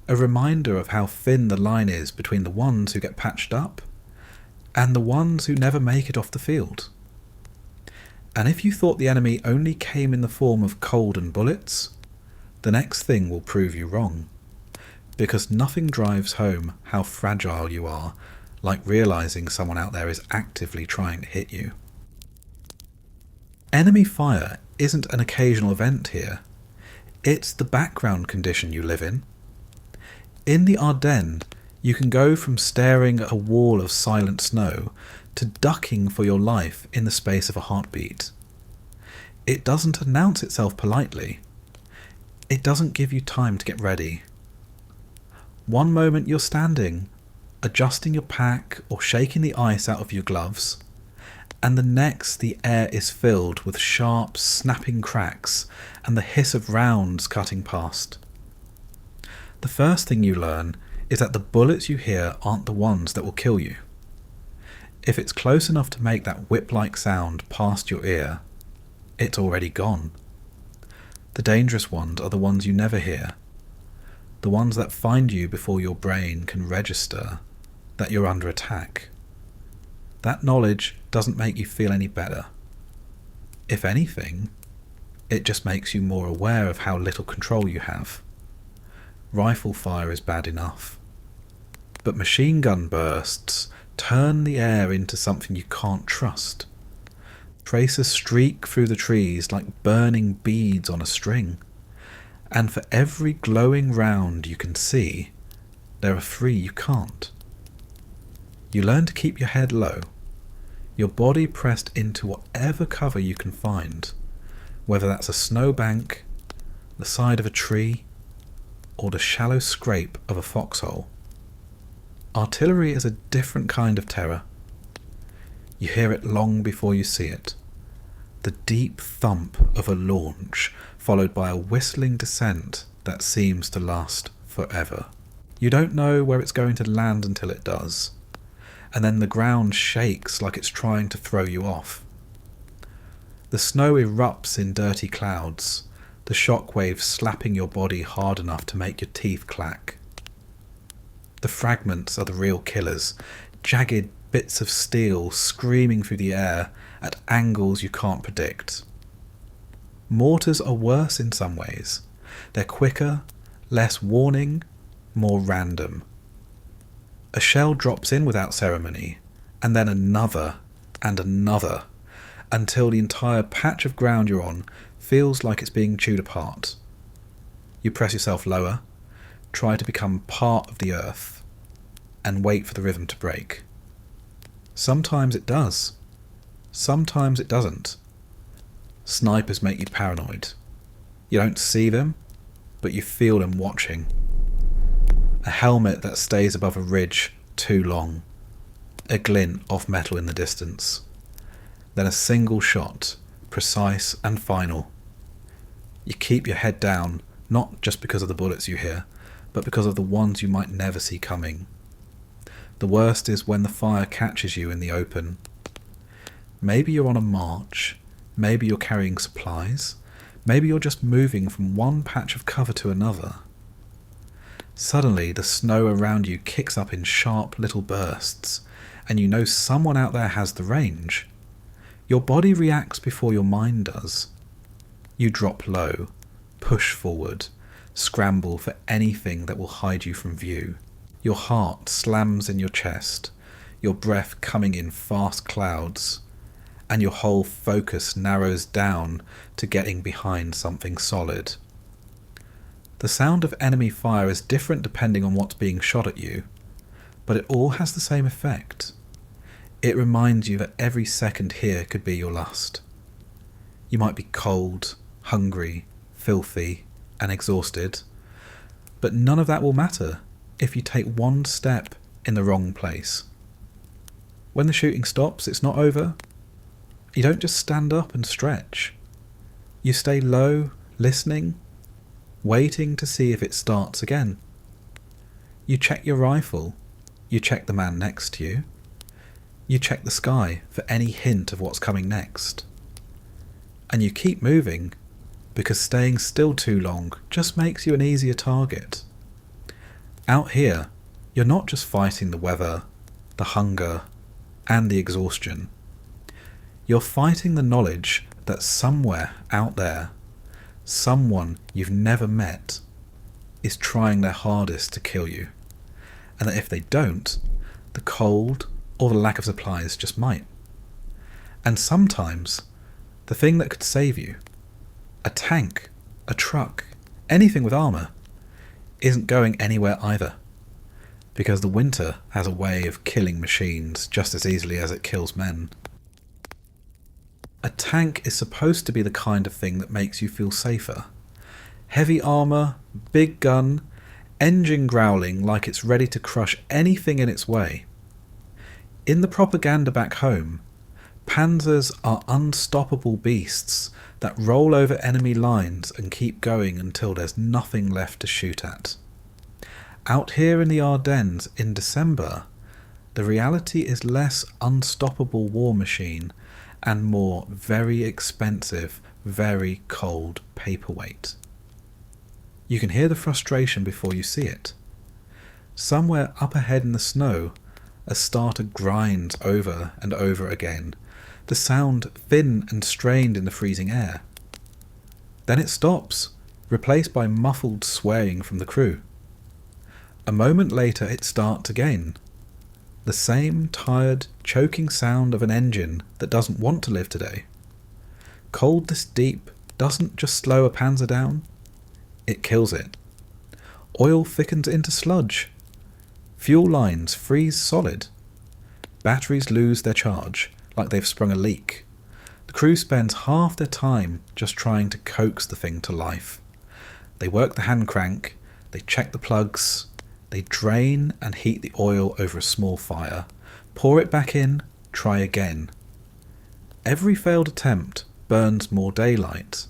A reminder of how thin the line is between the ones who get patched up and the ones who never make it off the field. And if you thought the enemy only came in the form of cold and bullets, the next thing will prove you wrong. Because nothing drives home how fragile you are like realizing someone out there is actively trying to hit you. Enemy fire isn't an occasional event here. It's the background condition you live in. In the Ardennes, you can go from staring at a wall of silent snow to ducking for your life in the space of a heartbeat. It doesn't announce itself politely. It doesn't give you time to get ready. One moment you're standing, adjusting your pack or shaking the ice out of your gloves, and the next the air is filled with sharp, snapping cracks and the hiss of rounds cutting past. The first thing you learn is that the bullets you hear aren't the ones that will kill you. If it's close enough to make that whip-like sound past your ear, it's already gone. The dangerous ones are the ones you never hear, the ones that find you before your brain can register that you're under attack. That knowledge doesn't make you feel any better. If anything, it just makes you more aware of how little control you have. Rifle fire is bad enough, but machine gun bursts turn the air into something you can't trust. Tracers streak through the trees like burning beads on a string, and for every glowing round you can see, there are 3 you can't. You learn to keep your head low, your body pressed into whatever cover you can find, whether that's a snowbank, the side of a tree, or the shallow scrape of a foxhole. Artillery is a different kind of terror. You hear it long before you see it. The deep thump of a launch, followed by a whistling descent that seems to last forever. You don't know where it's going to land until it does, and then the ground shakes like it's trying to throw you off. The snow erupts in dirty clouds, the shockwaves slapping your body hard enough to make your teeth clack. The fragments are the real killers, jagged bits of steel screaming through the air at angles you can't predict. Mortars are worse in some ways. They're quicker, less warning, more random. A shell drops in without ceremony, and then another and another, until the entire patch of ground you're on feels like it's being chewed apart. You press yourself lower, try to become part of the earth, and wait for the rhythm to break. Sometimes it does. Sometimes it doesn't. Snipers make you paranoid. You don't see them, but you feel them watching. A helmet that stays above a ridge too long. A glint of metal in the distance. Then a single shot, precise and final. You keep your head down, not just because of the bullets you hear, but because of the ones you might never see coming. The worst is when the fire catches you in the open. Maybe you're on a march, maybe you're carrying supplies, maybe you're just moving from one patch of cover to another. Suddenly the snow around you kicks up in sharp little bursts, and you know someone out there has the range. Your body reacts before your mind does. You drop low, push forward, scramble for anything that will hide you from view. Your heart slams in your chest, your breath coming in fast clouds, and your whole focus narrows down to getting behind something solid. The sound of enemy fire is different depending on what's being shot at you, but it all has the same effect. It reminds you that every second here could be your last. You might be cold, hungry, filthy, and exhausted, but none of that will matter if you take one step in the wrong place. When the shooting stops, it's not over. You don't just stand up and stretch. You stay low, listening, waiting to see if it starts again. You check your rifle. You check the man next to you. You check the sky for any hint of what's coming next. And you keep moving, because staying still too long just makes you an easier target. Out here, you're not just fighting the weather, the hunger, and the exhaustion. You're fighting the knowledge that somewhere out there, someone you've never met, is trying their hardest to kill you, and that if they don't, the cold or the lack of supplies just might. And sometimes, the thing that could save you, a tank, a truck, anything with armour, isn't going anywhere either, because the winter has a way of killing machines just as easily as it kills men. A tank is supposed to be the kind of thing that makes you feel safer. Heavy armour, big gun, engine growling like it's ready to crush anything in its way. In the propaganda back home, panzers are unstoppable beasts that roll over enemy lines and keep going until there's nothing left to shoot at. Out here in the Ardennes in December, the reality is less unstoppable war machine and more very expensive, very cold paperweight. You can hear the frustration before you see it. Somewhere up ahead in the snow, a starter grinds over and over again, the sound thin and strained in the freezing air. Then it stops, replaced by muffled swaying from the crew. A moment later it starts again. The same tired, choking sound of an engine that doesn't want to live today. Cold this deep doesn't just slow a panzer down, it kills it. Oil thickens into sludge. Fuel lines freeze solid. Batteries lose their charge, like they've sprung a leak. The crew spends half their time just trying to coax the thing to life. They work the hand crank, they check the plugs, they drain and heat the oil over a small fire, pour it back in, try again. Every failed attempt burns more daylight,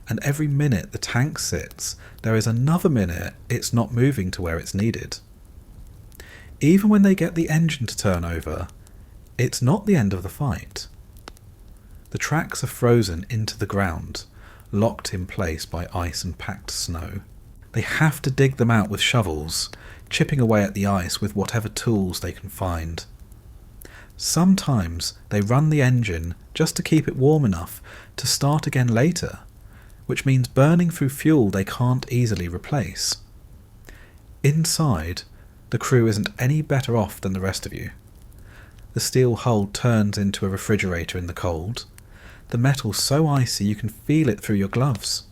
and every minute the tank sits, there is another minute it's not moving to where it's needed. Even when they get the engine to turn over, it's not the end of the fight. The tracks are frozen into the ground, locked in place by ice and packed snow. They have to dig them out with shovels, chipping away at the ice with whatever tools they can find. Sometimes they run the engine just to keep it warm enough to start again later, which means burning through fuel they can't easily replace. Inside, the crew isn't any better off than the rest of you. The steel hull turns into a refrigerator in the cold. The metal's so icy you can feel it through your gloves.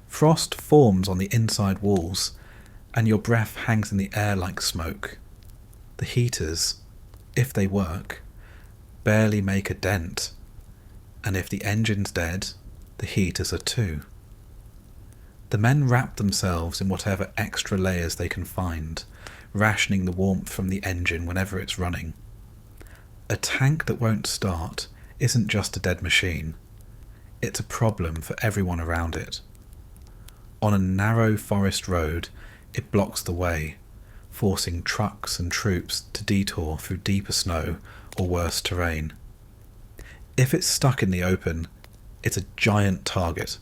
Frost forms on the inside walls, and your breath hangs in the air like smoke. The heaters, if they work, barely make a dent, and if the engine's dead, the heaters are too. The men wrap themselves in whatever extra layers they can find, rationing the warmth from the engine whenever it's running. A tank that won't start isn't just a dead machine. It's a problem for everyone around it. On a narrow forest road, it blocks the way, forcing trucks and troops to detour through deeper snow or worse terrain. If it's stuck in the open, it's a giant target,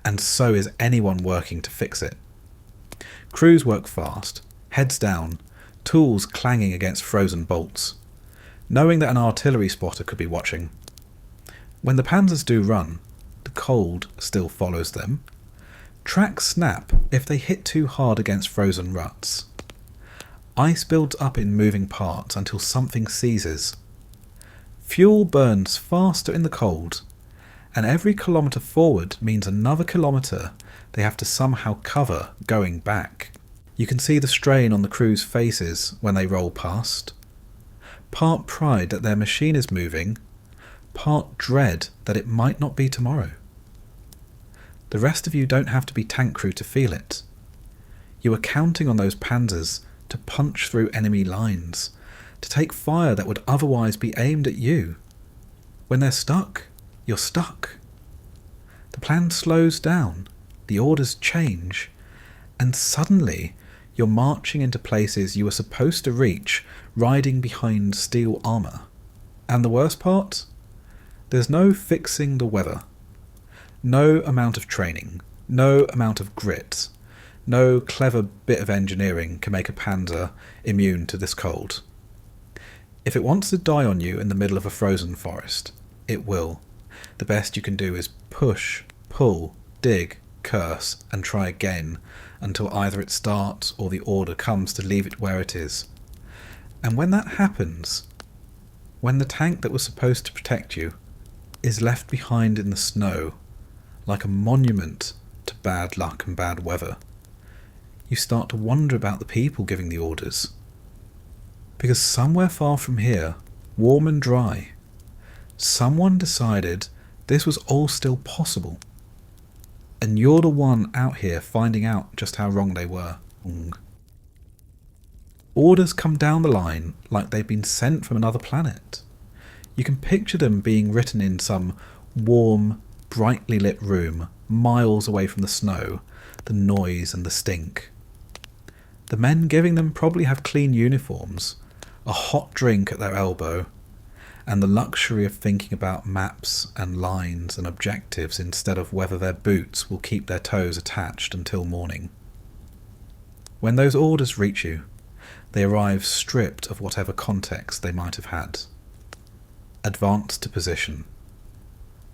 and so is anyone working to fix it. Crews work fast, heads down, tools clanging against frozen bolts, knowing that an artillery spotter could be watching. When the panzers do run, the cold still follows them. Tracks snap if they hit too hard against frozen ruts. Ice builds up in moving parts until something seizes. Fuel burns faster in the cold, and every kilometre forward means another kilometre they have to somehow cover going back. You can see the strain on the crew's faces when they roll past. Part pride that their machine is moving, part dread that it might not be tomorrow. The rest of you don't have to be tank crew to feel it. You are counting on those panzers to punch through enemy lines, to take fire that would otherwise be aimed at you. When they're stuck, you're stuck. The plan slows down, the orders change, and suddenly you're marching into places you were supposed to reach riding behind steel armour. And the worst part? There's no fixing the weather. No amount of training, no amount of grit, no clever bit of engineering can make a panzer immune to this cold. If it wants to die on you in the middle of a frozen forest, it will. The best you can do is push, pull, dig, curse, and try again until either it starts or the order comes to leave it where it is. And when that happens, when the tank that was supposed to protect you is left behind in the snow, like a monument to bad luck and bad weather, you start to wonder about the people giving the orders. Because somewhere far from here, warm and dry, someone decided this was all still possible. And you're the one out here finding out just how wrong they were. Orders come down the line like they've been sent from another planet. You can picture them being written in some warm, brightly lit room, miles away from the snow, the noise and the stink. The men giving them probably have clean uniforms, a hot drink at their elbow, and the luxury of thinking about maps and lines and objectives instead of whether their boots will keep their toes attached until morning. When those orders reach you, they arrive stripped of whatever context they might have had. Advance to position.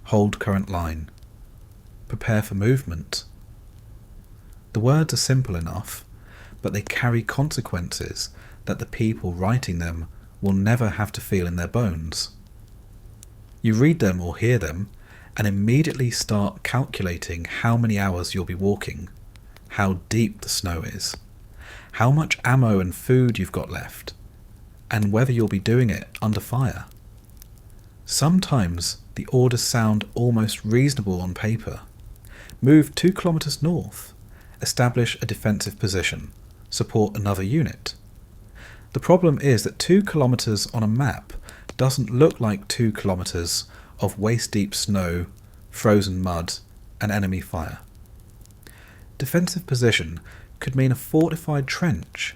Hold current line. Prepare for movement. The words are simple enough, but they carry consequences that the people writing them will never have to feel in their bones. You read them or hear them and immediately start calculating how many hours you'll be walking, how deep the snow is, how much ammo and food you've got left, and whether you'll be doing it under fire. Sometimes the orders sound almost reasonable on paper. Move 2 kilometres north. Establish a defensive position. Support another unit. The problem is that 2 kilometres on a map doesn't look like 2 kilometres of waist-deep snow, frozen mud, and enemy fire. Defensive position could mean a fortified trench,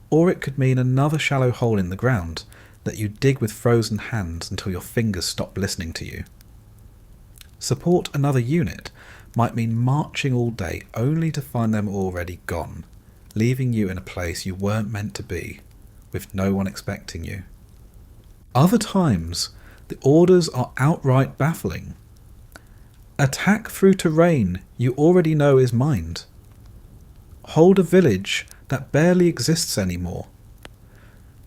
or it could mean another shallow hole in the ground that you dig with frozen hands until your fingers stop listening to you. Support another unit might mean marching all day only to find them already gone, leaving you in a place you weren't meant to be, with no one expecting you. Other times, the orders are outright baffling. Attack through terrain you already know is mined. Hold a village that barely exists anymore.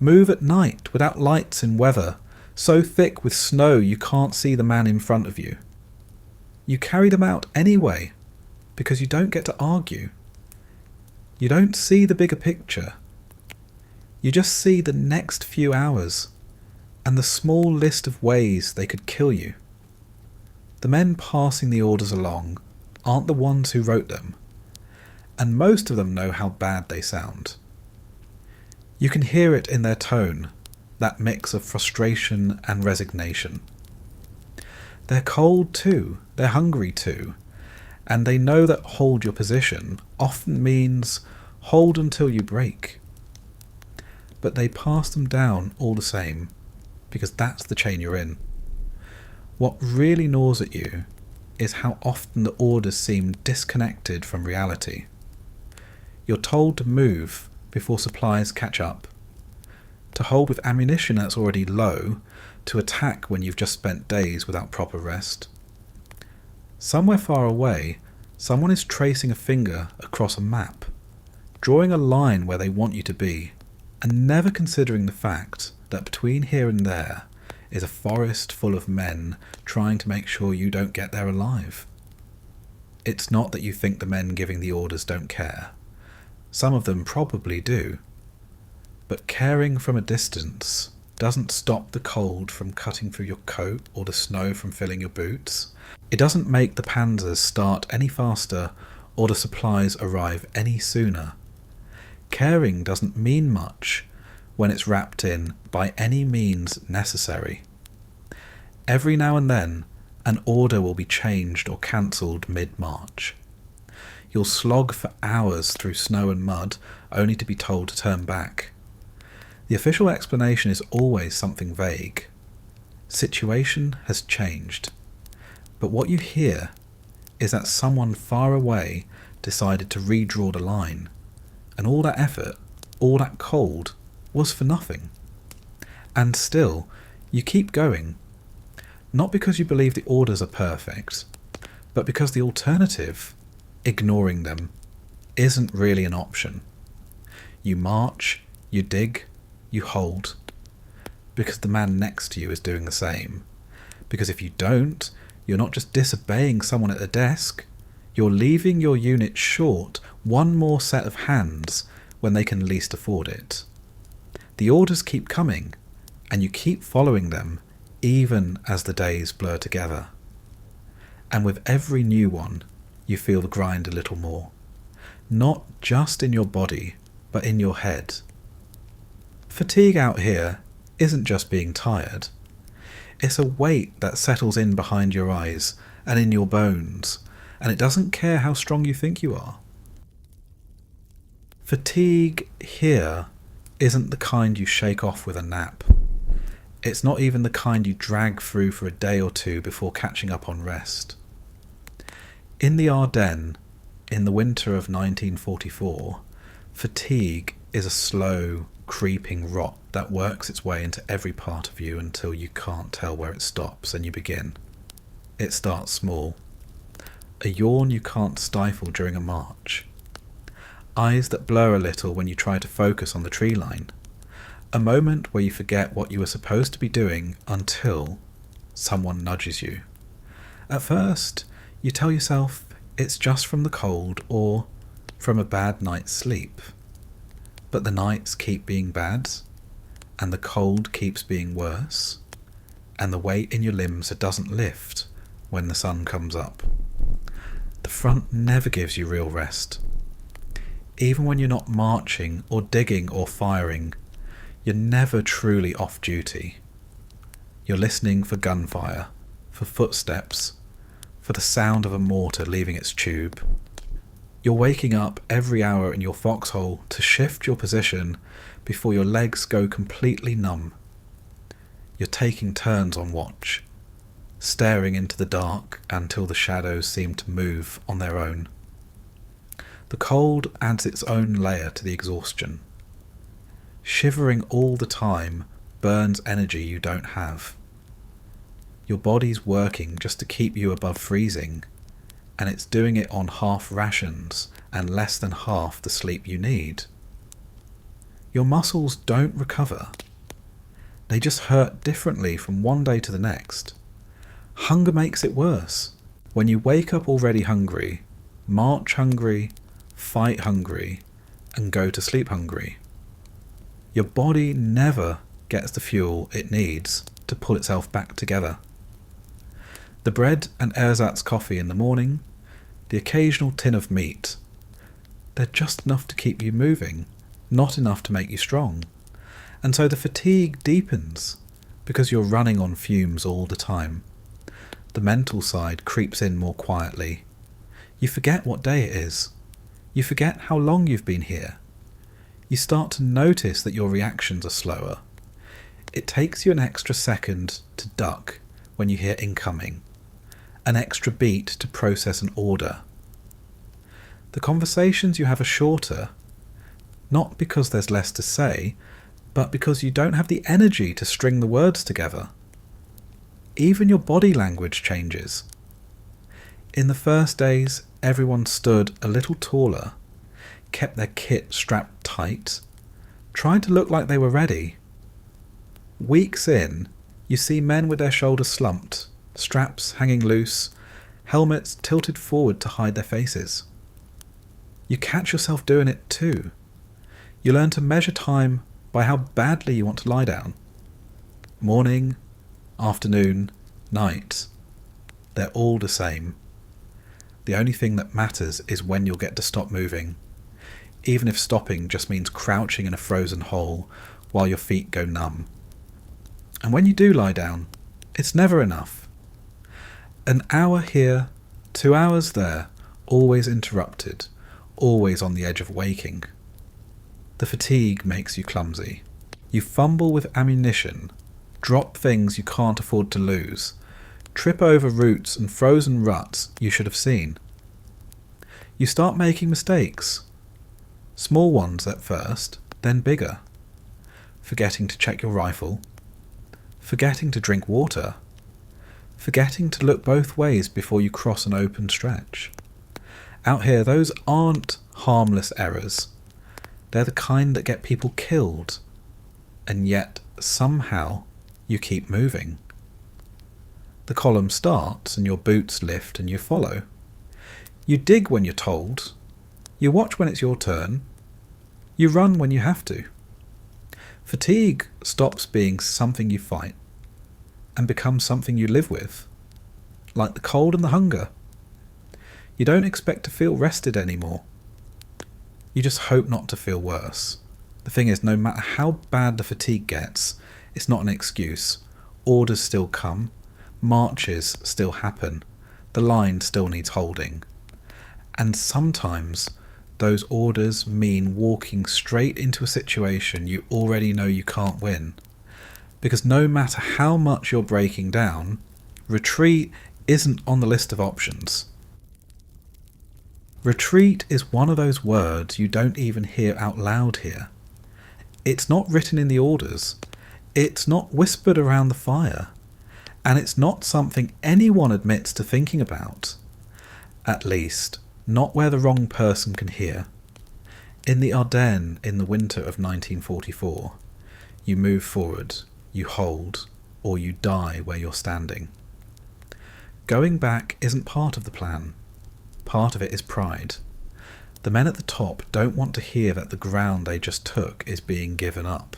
Move at night without lights in weather so thick with snow you can't see the man in front of you. You carry them out anyway, because you don't get to argue. You don't see the bigger picture. You just see the next few hours, and the small list of ways they could kill you. The men passing the orders along aren't the ones who wrote them, and most of them know how bad they sound. You can hear it in their tone, that mix of frustration and resignation. They're cold too, they're hungry too, and they know that hold your position often means hold until you break. But they pass them down all the same, because that's the chain you're in. What really gnaws at you is how often the orders seem disconnected from reality. You're told to move before supplies catch up, to hold with ammunition that's already low, to attack when you've just spent days without proper rest. Somewhere far away, someone is tracing a finger across a map, drawing a line where they want you to be, and never considering the fact that between here and there is a forest full of men trying to make sure you don't get there alive. It's not that you think the men giving the orders don't care. Some of them probably do. But caring from a distance doesn't stop the cold from cutting through your coat or the snow from filling your boots. It doesn't make the panzers start any faster or the supplies arrive any sooner. Caring doesn't mean much when it's wrapped in by any means necessary. Every now and then, an order will be changed or cancelled mid-march. You'll slog for hours through snow and mud only to be told to turn back. The official explanation is always something vague. Situation has changed. But what you hear is that someone far away decided to redraw the line, and all that effort, all that cold, was for nothing. And still, you keep going. Not because you believe the orders are perfect, but because the alternative, ignoring them, isn't really an option. You march, you dig, you hold, because the man next to you is doing the same. Because if you don't, you're not just disobeying someone at the desk, you're leaving your unit short one more set of hands when they can least afford it. The orders keep coming, and you keep following them even as the days blur together. And with every new one, you feel the grind a little more. Not just in your body, but in your head. Fatigue out here isn't just being tired. It's a weight that settles in behind your eyes and in your bones, and it doesn't care how strong you think you are. Fatigue here isn't the kind you shake off with a nap. It's not even the kind you drag through for a day or two before catching up on rest. In the Ardennes, in the winter of 1944, fatigue is a slow, creeping rot that works its way into every part of you until you can't tell where it stops and you begin. It starts small. A yawn you can't stifle during a march. Eyes that blur a little when you try to focus on the tree line. A moment where you forget what you were supposed to be doing until someone nudges you. At first, you tell yourself it's just from the cold or from a bad night's sleep. But the nights keep being bad, and the cold keeps being worse, and the weight in your limbs doesn't lift when the sun comes up. The front never gives you real rest. Even when you're not marching or digging or firing, you're never truly off duty. You're listening for gunfire, for footsteps, for the sound of a mortar leaving its tube. You're waking up every hour in your foxhole to shift your position before your legs go completely numb. You're taking turns on watch, staring into the dark until the shadows seem to move on their own. The cold adds its own layer to the exhaustion. Shivering all the time burns energy you don't have. Your body's working just to keep you above freezing, and it's doing it on half rations and less than half the sleep you need. Your muscles don't recover. They just hurt differently from one day to the next. Hunger makes it worse. When you wake up already hungry, march hungry, fight hungry, and go to sleep hungry, your body never gets the fuel it needs to pull itself back together. The bread and ersatz coffee in the morning, the occasional tin of meat, they're just enough to keep you moving, not enough to make you strong. And so the fatigue deepens because you're running on fumes all the time. The mental side creeps in more quietly. You forget what day it is. You forget how long you've been here. You start to notice that your reactions are slower. It takes you an extra second to duck when you hear incoming, an extra beat to process an order. The conversations you have are shorter, not because there's less to say, but because you don't have the energy to string the words together. Even your body language changes. In the first days, everyone stood a little taller, kept their kit strapped tight, tried to look like they were ready. Weeks in, you see men with their shoulders slumped, straps hanging loose, helmets tilted forward to hide their faces. You catch yourself doing it too. You learn to measure time by how badly you want to lie down. Morning, afternoon, night, they're all the same. The only thing that matters is when you'll get to stop moving, even if stopping just means crouching in a frozen hole while your feet go numb. And when you do lie down, it's never enough. An hour here, 2 hours there, always interrupted, always on the edge of waking. The fatigue makes you clumsy. You fumble with ammunition, drop things you can't afford to lose, trip over roots and frozen ruts you should have seen. You start making mistakes. Small ones at first, then bigger. Forgetting to check your rifle, forgetting to drink water, forgetting to look both ways before you cross an open stretch. Out here, those aren't harmless errors. They're the kind that get people killed. And yet, somehow, you keep moving. The column starts and your boots lift and you follow. You dig when you're told. You watch when it's your turn. You run when you have to. Fatigue stops being something you fight and becomes something you live with, like the cold and the hunger. You don't expect to feel rested anymore. You just hope not to feel worse. The thing is, no matter how bad the fatigue gets, it's not an excuse. Orders still come. Marches still happen. The line still needs holding. And sometimes those orders mean walking straight into a situation you already know you can't win. Because no matter how much you're breaking down, retreat isn't on the list of options. Retreat is one of those words you don't even hear out loud here. It's not written in the orders. It's not whispered around the fire. And it's not something anyone admits to thinking about. At least, not where the wrong person can hear. In the Ardennes in the winter of 1944, you move forward, you hold, or you die where you're standing. Going back isn't part of the plan. Part of it is pride. The men at the top don't want to hear that the ground they just took is being given up.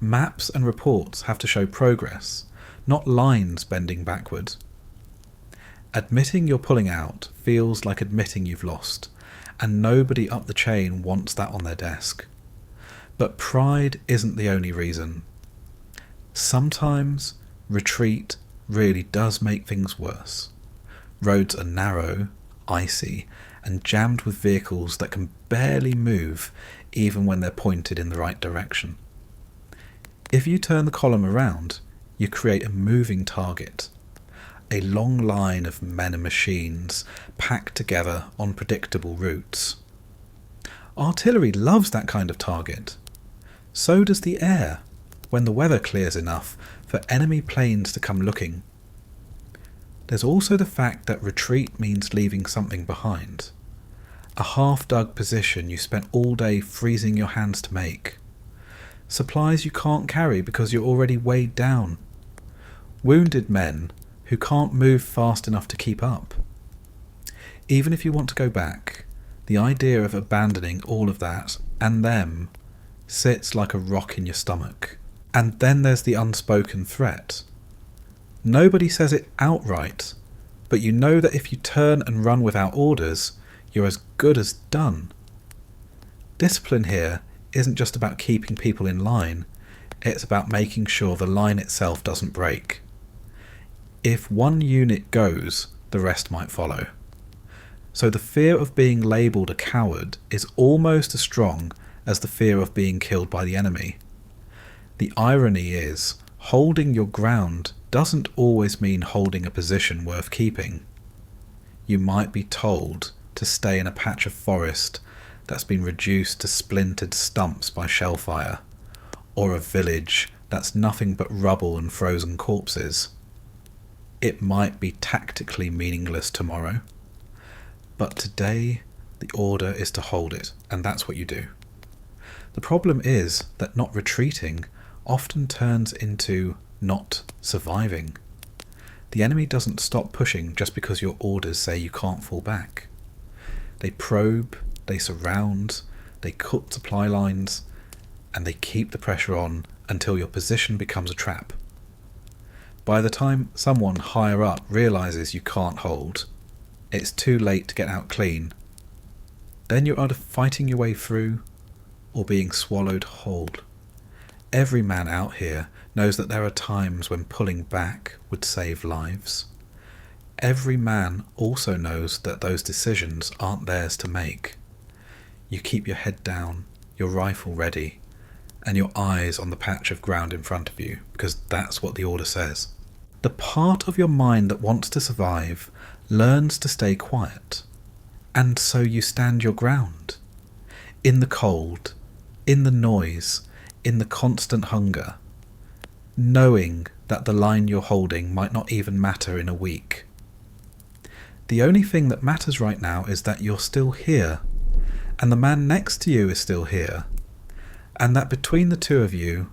Maps and reports have to show progress, not lines bending backward. Admitting you're pulling out feels like admitting you've lost, and nobody up the chain wants that on their desk. But pride isn't the only reason. Sometimes retreat really does make things worse. Roads are narrow, icy, and jammed with vehicles that can barely move even when they're pointed in the right direction. If you turn the column around, you create a moving target. A long line of men and machines packed together on predictable routes. Artillery loves that kind of target. So does the air, when the weather clears enough for enemy planes to come looking. There's also the fact that retreat means leaving something behind. A half-dug position you spent all day freezing your hands to make. Supplies you can't carry because you're already weighed down. Wounded men who can't move fast enough to keep up. Even if you want to go back, the idea of abandoning all of that and them sits like a rock in your stomach. And then there's the unspoken threat. Nobody says it outright, but you know that if you turn and run without orders, you're as good as done. Discipline here isn't just about keeping people in line, it's about making sure the line itself doesn't break. If one unit goes, the rest might follow. So the fear of being labelled a coward is almost as strong as the fear of being killed by the enemy. The irony is, holding your ground doesn't always mean holding a position worth keeping. You might be told to stay in a patch of forest that's been reduced to splintered stumps by shellfire, or a village that's nothing but rubble and frozen corpses. It might be tactically meaningless tomorrow, but today the order is to hold it, and that's what you do. The problem is that not retreating often turns into not surviving. The enemy doesn't stop pushing just because your orders say you can't fall back. They probe, they surround, they cut supply lines, and they keep the pressure on until your position becomes a trap. By the time someone higher up realises you can't hold, it's too late to get out clean. Then you're either fighting your way through or being swallowed whole. Every man out here knows that there are times when pulling back would save lives. Every man also knows that those decisions aren't theirs to make. You keep your head down, your rifle ready, and your eyes on the patch of ground in front of you, because that's what the order says. The part of your mind that wants to survive learns to stay quiet, and so you stand your ground. In the cold, in the noise, in the constant hunger, knowing that the line you're holding might not even matter in a week. The only thing that matters right now is that you're still here, and the man next to you is still here, and that between the two of you,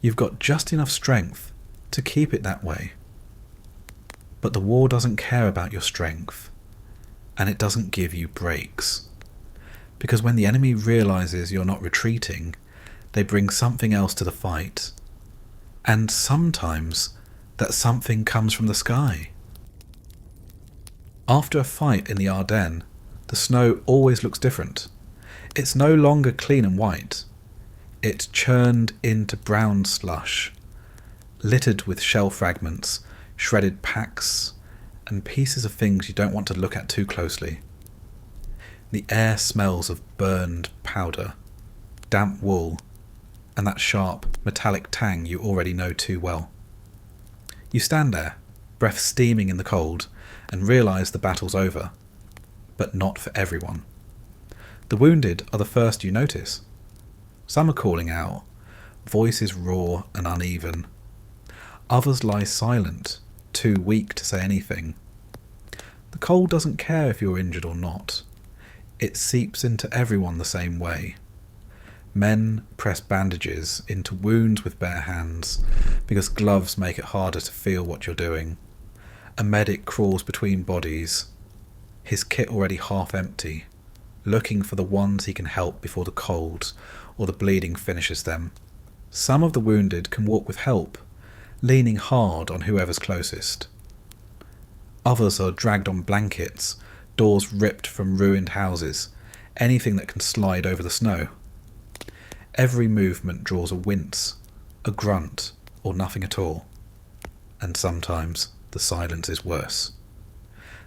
you've got just enough strength to keep it that way. But the war doesn't care about your strength, and it doesn't give you breaks. Because when the enemy realises you're not retreating, they bring something else to the fight. And sometimes that something comes from the sky. After a fight in the Ardennes, the snow always looks different. It's no longer clean and white. It's churned into brown slush, littered with shell fragments, shredded packs, and pieces of things you don't want to look at too closely. The air smells of burned powder, damp wool, and that sharp, metallic tang you already know too well. You stand there, breath steaming in the cold, and realise the battle's over. But not for everyone. The wounded are the first you notice. Some are calling out, voices raw and uneven. Others lie silent, too weak to say anything. The cold doesn't care if you're injured or not. It seeps into everyone the same way. Men press bandages into wounds with bare hands because gloves make it harder to feel what you're doing. A medic crawls between bodies, his kit already half empty, looking for the ones he can help before the cold or the bleeding finishes them. Some of the wounded can walk with help, leaning hard on whoever's closest. Others are dragged on blankets, doors ripped from ruined houses, anything that can slide over the snow. Every movement draws a wince, a grunt, or nothing at all. And sometimes the silence is worse.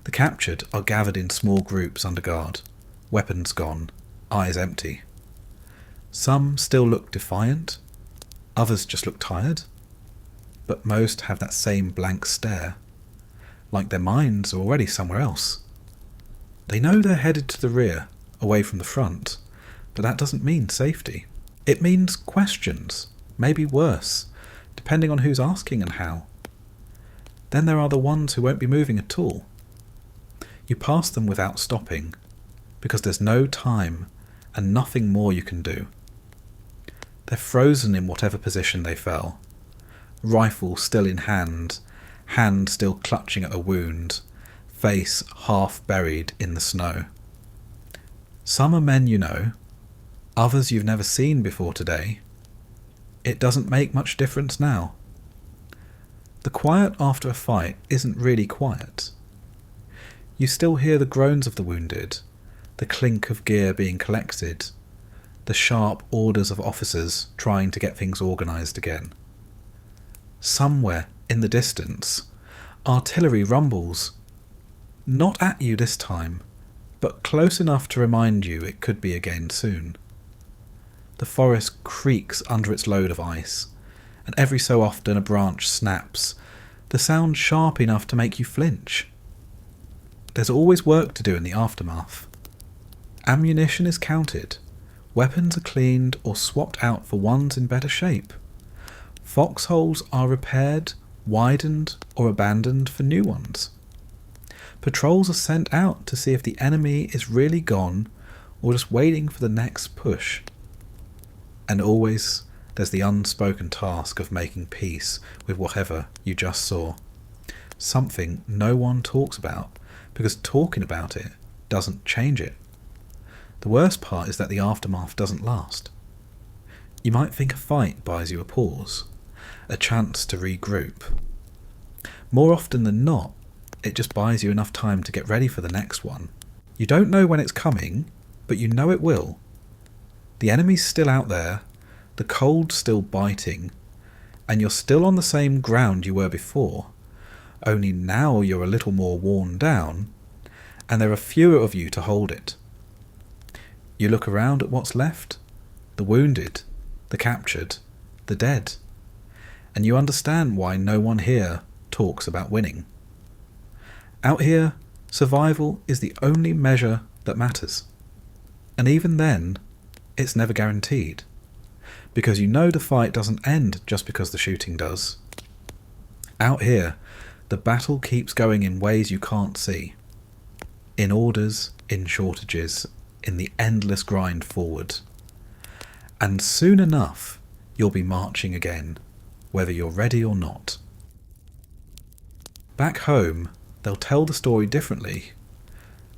The captured are gathered in small groups under guard, weapons gone, eyes empty. Some still look defiant, others just look tired, but most have that same blank stare, like their minds are already somewhere else. They know they're headed to the rear, away from the front, but that doesn't mean safety. It means questions, maybe worse, depending on who's asking and how. Then there are the ones who won't be moving at all. You pass them without stopping, because there's no time and nothing more you can do. They're frozen in whatever position they fell, rifle still in hand, hand still clutching at a wound, face half buried in the snow. Some are men you know, others you've never seen before today. It doesn't make much difference now. The quiet after a fight isn't really quiet. You still hear the groans of the wounded, the clink of gear being collected, the sharp orders of officers trying to get things organised again. Somewhere in the distance, artillery rumbles. Not at you this time, but close enough to remind you it could be again soon. The forest creaks under its load of ice, and every so often a branch snaps, the sound sharp enough to make you flinch. There's always work to do in the aftermath. Ammunition is counted, weapons are cleaned or swapped out for ones in better shape. Foxholes are repaired, widened or abandoned for new ones. Patrols are sent out to see if the enemy is really gone or just waiting for the next push. And always there's the unspoken task of making peace with whatever you just saw. Something no one talks about, because talking about it doesn't change it. The worst part is that the aftermath doesn't last. You might think a fight buys you a pause, a chance to regroup. More often than not, it just buys you enough time to get ready for the next one. You don't know when it's coming, but you know it will. The enemy's still out there, the cold's still biting, and you're still on the same ground you were before, only now you're a little more worn down, and there are fewer of you to hold it. You look around at what's left, the wounded, the captured, the dead, and you understand why no one here talks about winning. Out here, survival is the only measure that matters. And even then, it's never guaranteed. Because you know the fight doesn't end just because the shooting does. Out here, the battle keeps going in ways you can't see. In orders, in shortages, in the endless grind forward. And soon enough, you'll be marching again, whether you're ready or not. Back home, they'll tell the story differently.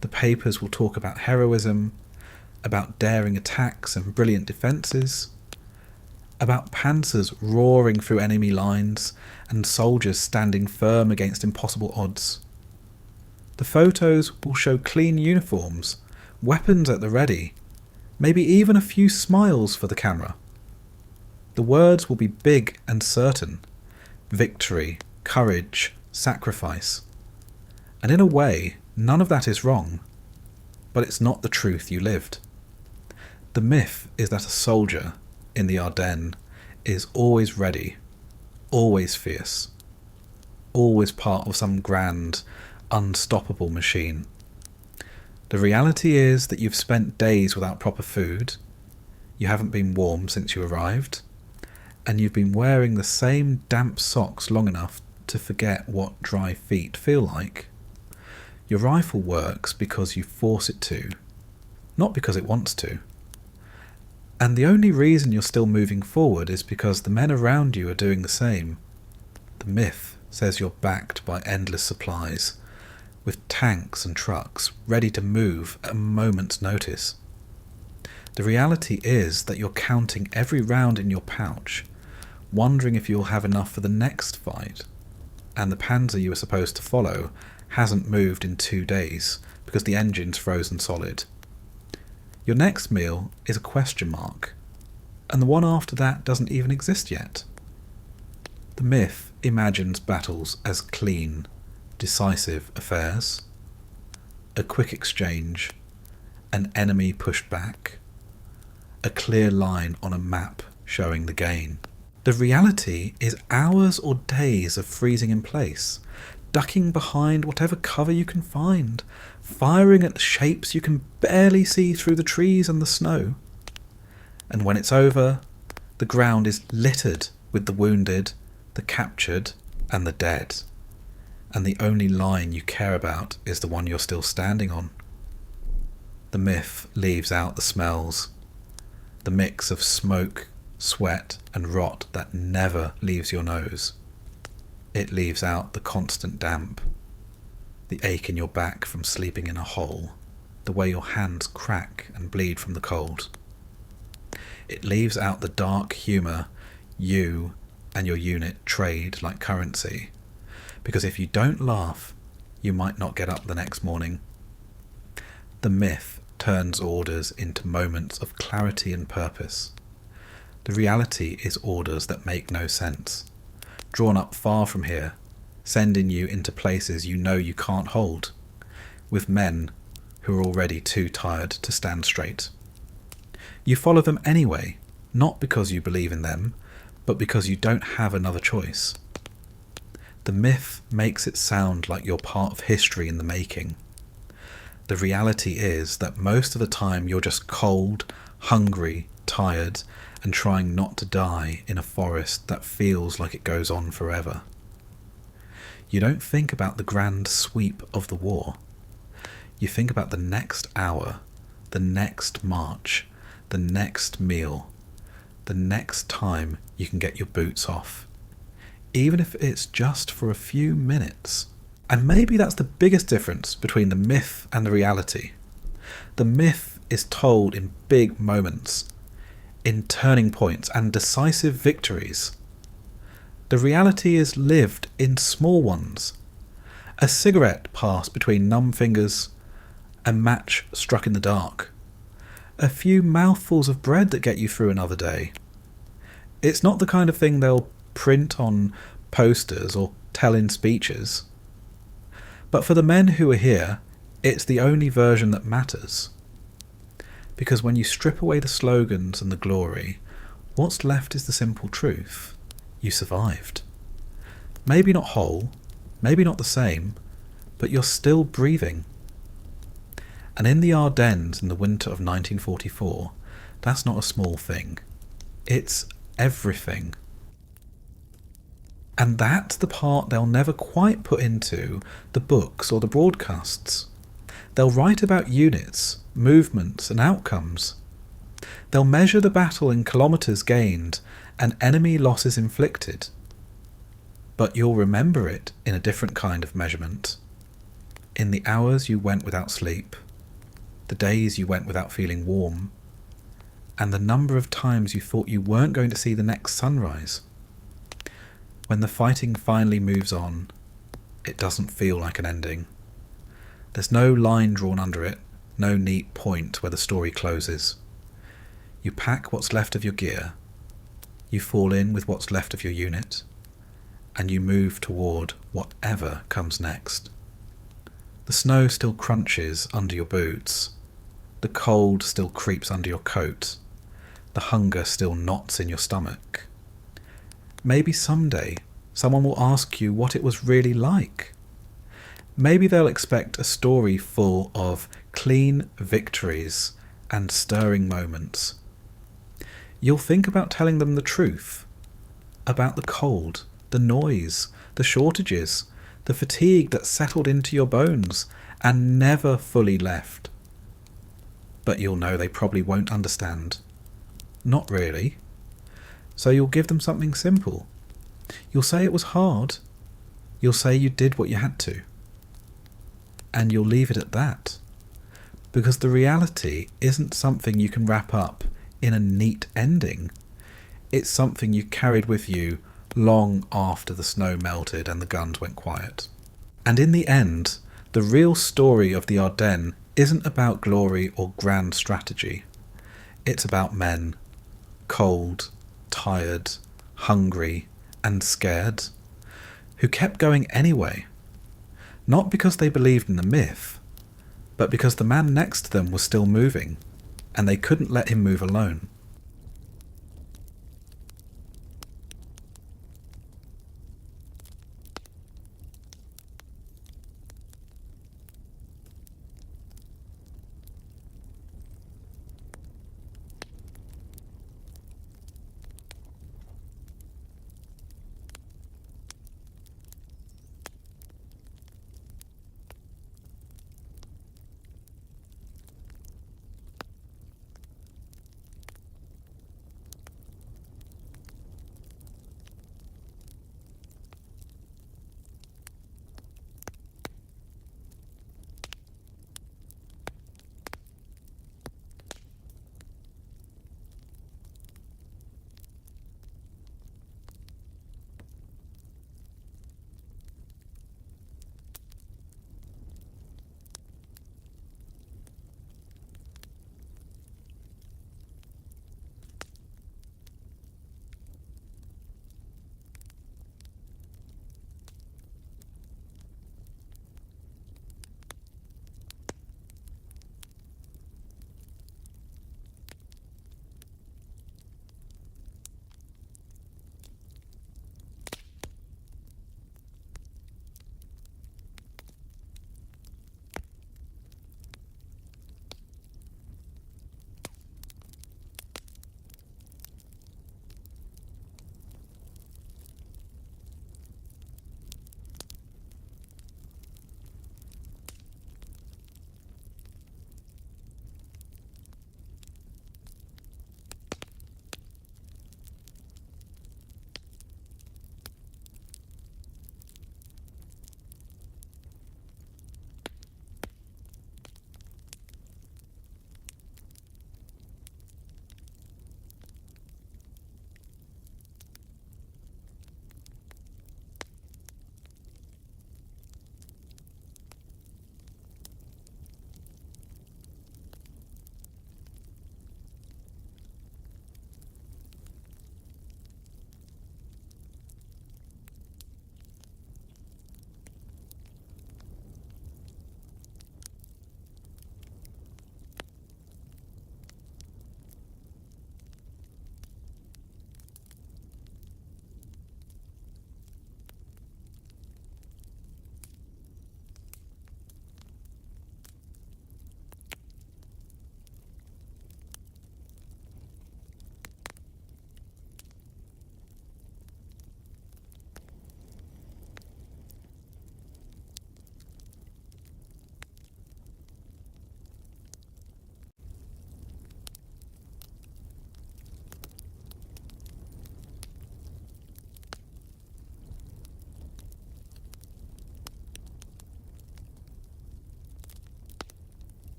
The papers will talk about heroism, about daring attacks and brilliant defences, about panzers roaring through enemy lines and soldiers standing firm against impossible odds. The photos will show clean uniforms, weapons at the ready, maybe even a few smiles for the camera. The words will be big and certain: victory, courage, sacrifice. And in a way, none of that is wrong, but it's not the truth you lived. The myth is that a soldier in the Ardennes is always ready, always fierce, always part of some grand, unstoppable machine. The reality is that you've spent days without proper food, you haven't been warm since you arrived, and you've been wearing the same damp socks long enough to forget what dry feet feel like. Your rifle works because you force it to, not because it wants to. And the only reason you're still moving forward is because the men around you are doing the same. The myth says you're backed by endless supplies, with tanks and trucks ready to move at a moment's notice. The reality is that you're counting every round in your pouch, wondering if you'll have enough for the next fight, and the panzer you were supposed to follow hasn't moved in 2 days because the engine's frozen solid. Your next meal is a question mark, and the one after that doesn't even exist yet. The myth imagines battles as clean, decisive affairs. A quick exchange, an enemy pushed back, a clear line on a map showing the gain. The reality is hours or days of freezing in place, ducking behind whatever cover you can find, firing at shapes you can barely see through the trees and the snow. And when it's over, the ground is littered with the wounded, the captured, and the dead. And the only line you care about is the one you're still standing on. The myth leaves out the smells, the mix of smoke, sweat, and rot that never leaves your nose. It leaves out the constant damp, the ache in your back from sleeping in a hole, the way your hands crack and bleed from the cold. It leaves out the dark humour you and your unit trade like currency, because if you don't laugh, you might not get up the next morning. The myth turns orders into moments of clarity and purpose. The reality is orders that make no sense, drawn up far from here, sending you into places you know you can't hold, with men who are already too tired to stand straight. You follow them anyway, not because you believe in them, but because you don't have another choice. The myth makes it sound like you're part of history in the making. The reality is that most of the time you're just cold, hungry, tired, and trying not to die in a forest that feels like it goes on forever. You don't think about the grand sweep of the war. You think about the next hour, the next march, the next meal, the next time you can get your boots off, even if it's just for a few minutes. And maybe that's the biggest difference between the myth and the reality. The myth is told in big moments, in turning points and decisive victories. The reality is lived in small ones. A cigarette passed between numb fingers, a match struck in the dark, a few mouthfuls of bread that get you through another day. It's not the kind of thing they'll print on posters or tell in speeches. But for the men who are here, it's the only version that matters. Because when you strip away the slogans and the glory, what's left is the simple truth. You survived. Maybe not whole, maybe not the same, but you're still breathing. And in the Ardennes in the winter of 1944, that's not a small thing. It's everything. And that's the part they'll never quite put into the books or the broadcasts. They'll write about units, movements, and outcomes. They'll measure the battle in kilometres gained and enemy losses inflicted. But you'll remember it in a different kind of measurement. In the hours you went without sleep, the days you went without feeling warm, and the number of times you thought you weren't going to see the next sunrise. When the fighting finally moves on, it doesn't feel like an ending. There's no line drawn under it, no neat point where the story closes. You pack what's left of your gear, you fall in with what's left of your unit, and you move toward whatever comes next. The snow still crunches under your boots, the cold still creeps under your coat, the hunger still knots in your stomach. Maybe someday someone will ask you what it was really like. Maybe they'll expect a story full of clean victories and stirring moments. You'll think about telling them the truth, about the cold, the noise, the shortages, the fatigue that settled into your bones and never fully left. But you'll know they probably won't understand. Not really. So you'll give them something simple. You'll say it was hard. You'll say you did what you had to. And you'll leave it at that. Because the reality isn't something you can wrap up in a neat ending. It's something you carried with you long after the snow melted and the guns went quiet. And in the end, The real story of the Ardennes isn't about glory or grand strategy. It's about men, cold, tired, hungry, and scared, who kept going anyway, not because they believed in the myth, but because the man next to them was still moving, and they couldn't let him move alone.